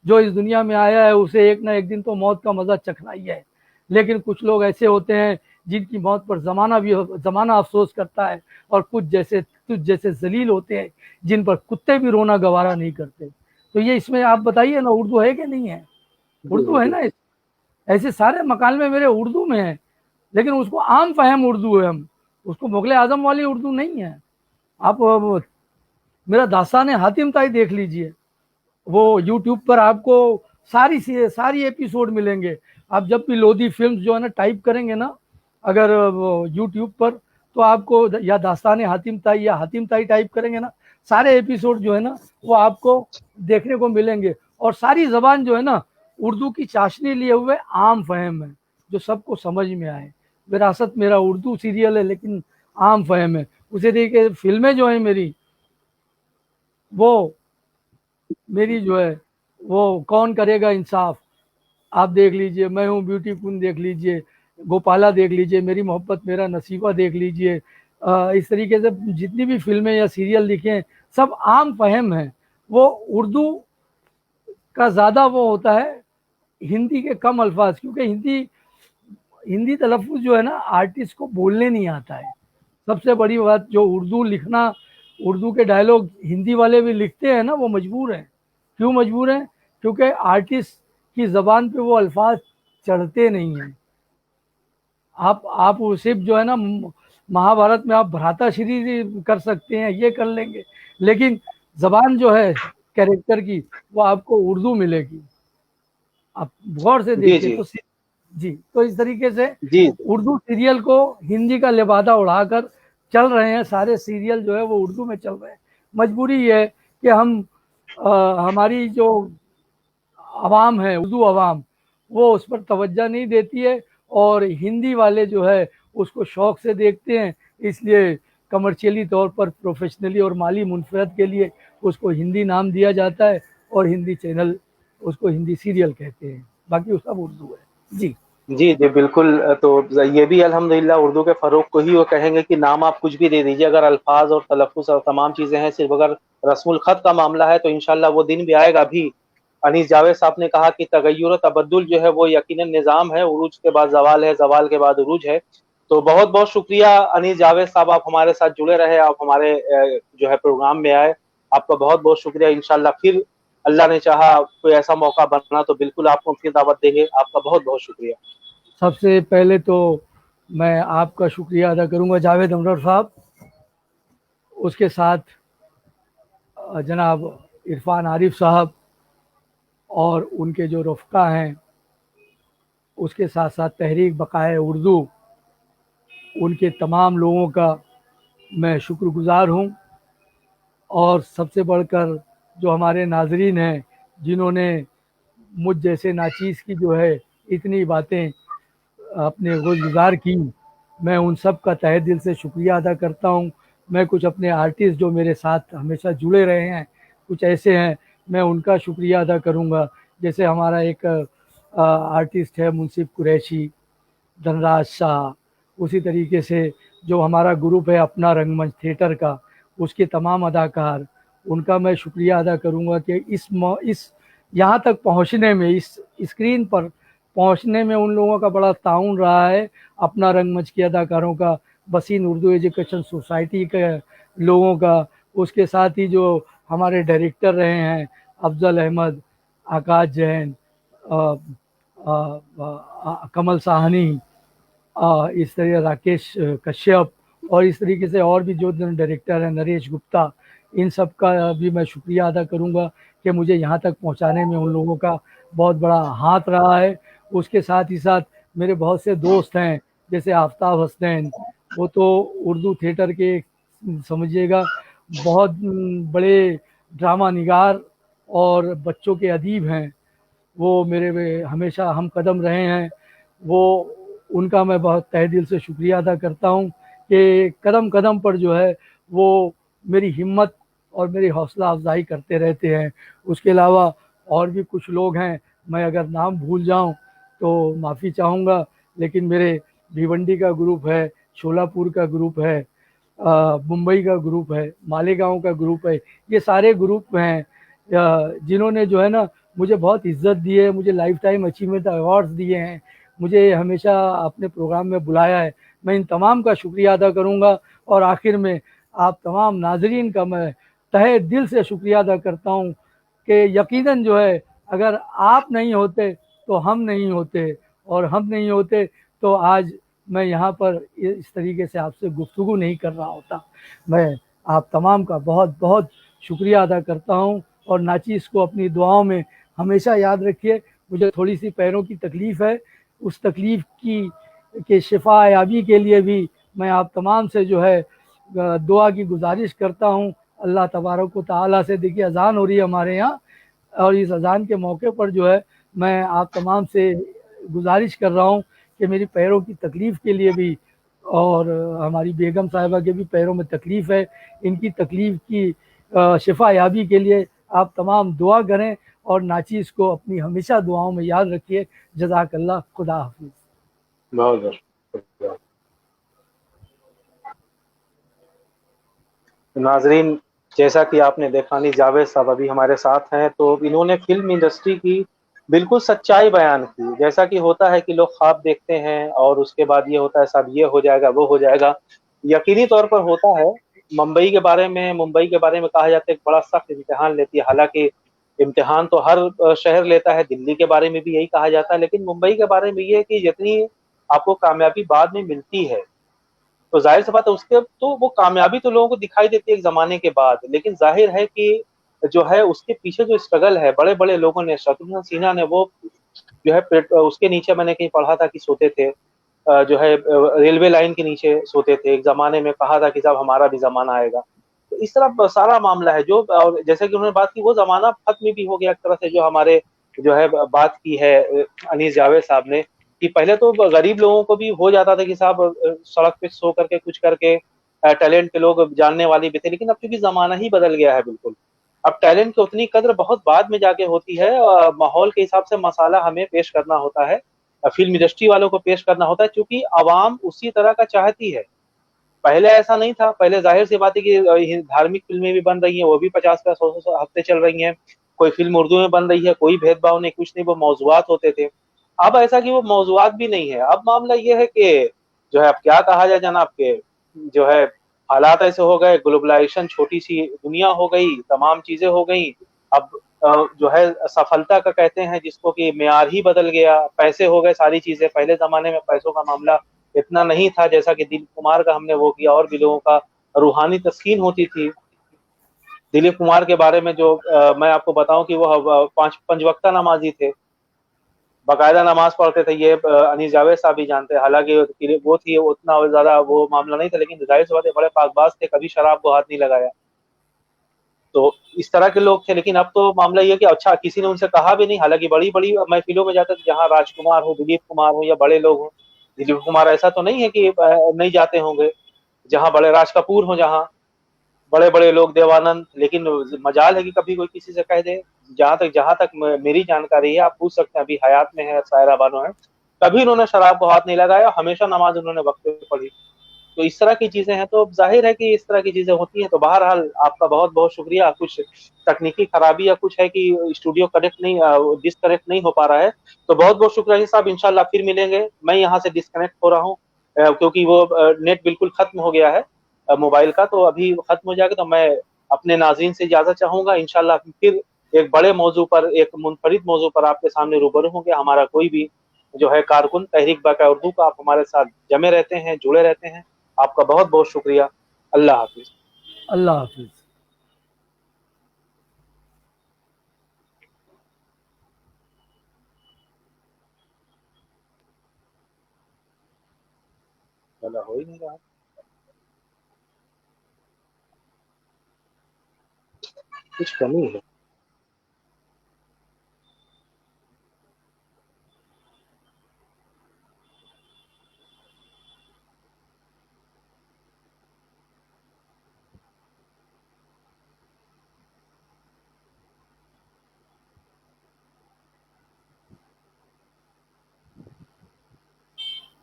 जो इस दुनिया में आया है उसे एक ना एक दिन तो मौत का मजा चखना ही है। लेकिन कुछ लोग ऐसे होते हैं जिनकी मौत पर जमाना अफसोस करता है, और कुछ जैसे जलील होते हैं जिन पर कुत्ते भी रोना गवारा नहीं करते। तो ये इसमें आप बताइए ना, उर्दू है कि नहीं है? उर्दू है ना। ऐसे सारे मकालमे मेरे उर्दू में है, लेकिन उसको आम फहम उर्दू है, हम उसको मुगल आजम वाली उर्दू नहीं है। आप मेरा दास्तान हातिम ताई देख लीजिए, वो यूट्यूब पर आपको सारी एपिसोड मिलेंगे। आप जब भी लोधी फिल्म्स जो है ना टाइप करेंगे ना अगर यूट्यूब पर, तो आपको या दास्तान हातिम ताई या हातिम ताई टाइप करेंगे ना, सारे एपिसोड जो है ना वो आपको देखने को मिलेंगे। और सारी जबान जो है ना उर्दू की चाशनी लिए हुए आम फहम है, जो सबको समझ में आए। विरासत मेरा उर्दू सीरियल है लेकिन आम फहम है। उसी तरीके फिल्में जो है वो मेरी जो है वो कौन करेगा इंसाफ आप देख लीजिए, मैं हूँ ब्यूटी क्वीन देख लीजिए, गोपाला देख लीजिए, मेरी मोहब्बत मेरा नसीबा देख लीजिए। इस तरीके से जितनी भी फिल्में या सीरियल लिखे हैं सब आम फहम हैं। वो उर्दू का ज़्यादा वो होता है, हिंदी के कम अल्फाज, क्योंकि हिंदी हिंदी तलफ़ुज़ जो है ना आर्टिस्ट को बोलने नहीं आता है। सबसे बड़ी बात जो उर्दू लिखना, उर्दू के डायलॉग हिंदी वाले भी लिखते हैं ना वो मजबूर हैं। क्यों मजबूर हैं? क्योंकि आर्टिस्ट की ज़बान पे वो अल्फाज चढ़ते नहीं हैं। आप सिर्फ जो है ना महाभारत में आप भ्राताश्री कर सकते हैं, ये कर लेंगे, लेकिन ज़बान जो है कैरेक्टर की वो आपको उर्दू मिलेगी। आप गौर से जी देखिए जी तो जी, तो इस तरीके से जी उर्दू सीरियल को हिंदी का लिबादा उड़ाकर चल रहे हैं। सारे सीरियल जो है वो उर्दू में चल रहे हैं। मजबूरी है कि हमारी जो आवाम है, उर्दू आवाम, वो उस पर तवज्जो नहीं देती है, और हिंदी वाले जो है उसको शौक से देखते हैं। इसलिए कमर्शियली तौर पर प्रोफेशनली और माली मुनफरद के लिए उसको हिंदी नाम दिया जाता है, और हिंदी चैनल उसको हिंदी सीरियल कहते हैं, बाकी वो सब उर्दू है। जी जी जी बिल्कुल। तो ये भी अल्हम्दुलिल्लाह उर्दू के फ़रोग़ को ही वो कहेंगे कि नाम आप कुछ भी दे दीजिए, अगर अल्फाज और तलफ़्फ़ुज़ और तमाम चीज़ें हैं, सिर्फ अगर रस्मुल ख़त का मामला है तो इंशाअल्लाह वो दिन भी आएगा भी। अनीस जावेद साहब ने कहा कि तगय्युर और तबद्दुल जो है वो यकीनन निज़ाम है, उरूज के बाद ज़वाल है, ज़वाल के बाद उरूज है। तो बहुत बहुत शुक्रिया अनीस जावेद साहब, आप हमारे साथ जुड़े रहे, आप हमारे जो है प्रोग्राम में आए। आपका बहुत बहुत शुक्रिया। इंशाअल्लाह फिर अल्लाह ने चाहा कोई ऐसा मौका बना तो बिल्कुल आपको फिर दावत देंगे। आपका बहुत बहुत शुक्रिया। सबसे पहले तो मैं आपका शुक्रिया अदा करूंगा जावेद अनवर साहब, उसके साथ जनाब इरफान आरिफ साहब और उनके जो रफ़्क़ा हैं, उसके साथ साथ तहरीक बक़ाए उर्दू, उनके तमाम लोगों का मैं शुक्रगुज़ार हूँ। और सबसे बढ़कर जो हमारे नाज़रीन हैं जिन्होंने मुझ जैसे नाचीज़ की जो है इतनी बातें अपने गुज़ार की, मैं उन सब का तहे दिल से शुक्रिया अदा करता हूँ। मैं कुछ अपने आर्टिस्ट जो मेरे साथ हमेशा जुड़े रहे हैं, कुछ ऐसे हैं, मैं उनका शुक्रिया अदा करूँगा। जैसे हमारा एक आर्टिस्ट है मुंसिफ कुरैशी, धनराज शाह, उसी तरीके से जो हमारा ग्रुप है अपना रंगमंच थिएटर का, उसके तमाम अदाकार, उनका मैं शुक्रिया अदा करूँगा कि इस यहाँ तक पहुँचने में, इस स्क्रीन पर पहुँचने में उन लोगों का बड़ा ताउन रहा है। अपना रंगमंच के अदाकारों का, बसीन उर्दू एजुकेशन सोसाइटी के लोगों का, उसके साथ ही जो हमारे डायरेक्टर रहे हैं अफजल अहमद, आकाश जैन, कमल साहनी, इस तरह राकेश कश्यप, और इस तरीके से और भी जो डायरेक्टर हैं नरेश गुप्ता, इन सब का भी मैं शुक्रिया अदा करूँगा कि मुझे यहाँ तक पहुँचाने में उन लोगों का बहुत बड़ा हाथ रहा है। उसके साथ ही साथ मेरे बहुत से दोस्त हैं, जैसे आफ्ताब हसनैन, वो तो उर्दू थिएटर के समझिएगा बहुत बड़े ड्रामा निगार और बच्चों के अदीब हैं। वो मेरे हमेशा हम कदम रहे हैं। वो उनका मैं बहुत तहे दिल से शुक्रिया अदा करता हूँ कि कदम कदम पर जो है वो मेरी हिम्मत और मेरी हौसला अफजाई करते रहते हैं। उसके अलावा और भी कुछ लोग हैं, मैं अगर नाम भूल जाऊं तो माफ़ी चाहूँगा, लेकिन मेरे भिवंडी का ग्रुप है, शोलापुर का ग्रुप है, मुंबई का ग्रुप है, मालेगांव का ग्रुप है, ये सारे ग्रुप हैं जिन्होंने जो है ना मुझे बहुत इज्जत दी है, मुझे लाइफ टाइम अचीवमेंट अवार्ड्स दिए हैं, मुझे हमेशा अपने प्रोग्राम में बुलाया है। मैं इन तमाम का शुक्रिया अदा करूंगा और आखिर में आप तमाम नाजरीन का मैं तहे दिल से शुक्रिया अदा करता हूं कि यकीनन जो है अगर आप नहीं होते तो हम नहीं होते, और हम नहीं होते तो आज मैं यहाँ पर इस तरीके से आपसे गुफ्तगू नहीं कर रहा होता। मैं आप तमाम का बहुत बहुत शुक्रिया अदा करता हूँ और नाचीज़ को अपनी दुआओं में हमेशा याद रखिए। मुझे थोड़ी सी पैरों की तकलीफ़ है, उस तकलीफ़ की के शिफा याबी के लिए भी मैं आप तमाम से जो है दुआ की गुजारिश करता हूँ। अल्लाह तबारक व तआला से, देखिए अजान हो रही है हमारे यहाँ, और इस अजान के मौके पर जो है मैं आप तमाम से गुजारिश कर रहा हूँ कि मेरी पैरों की तकलीफ़ के लिए भी, और हमारी बेगम साहिबा के भी पैरों में तकलीफ़ है, इनकी तकलीफ़ की शिफा याबी के लिए आप तमाम दुआ करें और नाचीज़ को अपनी हमेशा दुआओं में याद रखिए। जज़ाकल्लाह, खुदा हाफिज़। बहुत बहुत शुक्रिया। नाजरीन, जैसा कि आपने देखा, नहीं जावेद साहब अभी हमारे साथ हैं, तो इन्होंने फिल्म इंडस्ट्री की बिल्कुल सच्चाई बयान की। जैसा कि होता है कि लोग ख्वाब देखते हैं और उसके बाद ये होता है साहब ये हो जाएगा वो हो जाएगा, यकीनी तौर पर होता है। मुंबई के बारे में कहा जाता है एक बड़ा सख्त इम्तिहान लेती है। हालांकि इम्तिहान तो हर शहर लेता है, दिल्ली के बारे में भी यही कहा जाता है, लेकिन मुंबई के बारे में ये है कि जितनी आपको कामयाबी बाद में मिलती है तो जाहिर सी बात है उसके तो वो कामयाबी तो लोगों को दिखाई देती है एक जमाने के बाद, लेकिन जाहिर है कि जो है उसके पीछे जो स्ट्रगल है, बड़े बड़े लोगों ने, शत्रुघ्न सिन्हा ने, वो जो है उसके नीचे मैंने कहीं पढ़ा था कि सोते थे, जो है रेलवे लाइन के नीचे सोते थे। एक जमाने में कहा था कि साहब हमारा भी जमाना आएगा। तो इस तरह सारा मामला है जो, और जैसे कि उन्होंने बात की, वो जमाना खत्म भी हो गया एक तरह से। जो हमारे जो है बात की है अनीस जावेद साहब ने, कि पहले तो गरीब लोगों को भी हो जाता था कि साहब सड़क पे सो करके कुछ करके टैलेंट के लोग जानने वाले भी थे, लेकिन अब क्योंकि जमाना ही बदल गया है बिल्कुल। अब टैलेंट की उतनी कद्र बहुत बाद में जाके होती है। माहौल के हिसाब से मसाला हमें पेश करना होता है, फिल्म इंडस्ट्री वालों को पेश करना होता है, क्योंकि आवाम उसी तरह का चाहती है। पहले ऐसा नहीं था। पहले जाहिर सी बात है कि धार्मिक फिल्में भी बन रही हैं, वो भी 50 का 100 हफ्ते चल रही हैं। कोई फिल्म उर्दू में बन रही है, कोई भेदभाव नहीं, कुछ नहीं, वो मौजुआत होते थे। अब ऐसा कि वो मौजुआत भी नहीं है। अब मामला ये है कि जो है अब क्या कहा जाए जनाब के, जो है हालात ऐसे हो गए, ग्लोबलाइजेशन, छोटी सी दुनिया हो गई, तमाम चीजें हो गई। अब जो है सफलता का कहते हैं जिसको, कि मेयार ही बदल गया, पैसे हो गए सारी चीजें। पहले जमाने में पैसों का मामला इतना नहीं था, जैसा कि दिलीप कुमार का हमने वो किया, और भी लोगों का रूहानी तस्कीन होती थी। दिलीप कुमार के बारे में जो मैं आपको बताऊं कि वो पंचवक्ता नमाजी थे, बाकायदा नमाज पढ़ते थे। ये अनीस जावेद साहब भी जानते हैं। हालांकि वो थी, उतना ज्यादा वो मामला नहीं था, लेकिन जाहिर सी बात है बड़े पाकबाज थे, कभी शराब को हाथ नहीं लगाया। तो इस तरह के लोग थे। लेकिन अब तो मामला ये कि अच्छा किसी ने उनसे कहा भी नहीं। हालांकि बड़ी बड़ी महफिलों में जाते थे, जहाँ राजकुमार हो, दिलीप कुमार हो, या बड़े लोग हो। दिलीप कुमार ऐसा तो नहीं है कि नहीं जाते होंगे, जहाँ बड़े राज कपूर हो, जहाँ बड़े बड़े लोग, देवानंद। लेकिन मजाल है कि कभी कोई किसी से कह दे, जहां तक मेरी जानकारी है, आप पूछ सकते हैं, अभी हयात में है सायरा बानो है, कभी उन्होंने शराब को हाथ नहीं लगाया, हमेशा नमाज उन्होंने वक्त पे पढ़ी। तो इस तरह की चीजें हैं। तो जाहिर है कि इस तरह की चीजें होती हैं। तो बहरहाल आपका बहुत बहुत शुक्रिया। कुछ तकनीकी खराबी या कुछ है कि स्टूडियो कनेक्ट नहीं, डिसकनेक्ट नहीं हो पा रहा है, तो बहुत बहुत शुक्रिया साहब। इंशाल्लाह फिर मिलेंगे। मैं यहाँ से डिस्कनेक्ट हो रहा हूँ क्योंकि वो नेट बिल्कुल खत्म हो गया है मोबाइल का। तो अभी खत्म हो जाएगा तो मैं अपने नाज़रीन से इजाजत चाहूंगा। इंशाल्लाह फिर एक बड़े मौजू पर, एक मुनफरिद मौजू पर आपके सामने रूबरू होंगे। हमारा कोई भी जो है कारकुन तहरीक बाक़ायदा उर्दू का, आप हमारे साथ जमे रहते हैं, जुड़े रहते हैं। आपका बहुत बहुत शुक्रिया। अल्लाह हाफिज। अल्लाह हाफिज़। हो ही नहीं रहा, कुछ कमी है।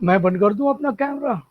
मैं बंद कर दूं अपना कैमरा?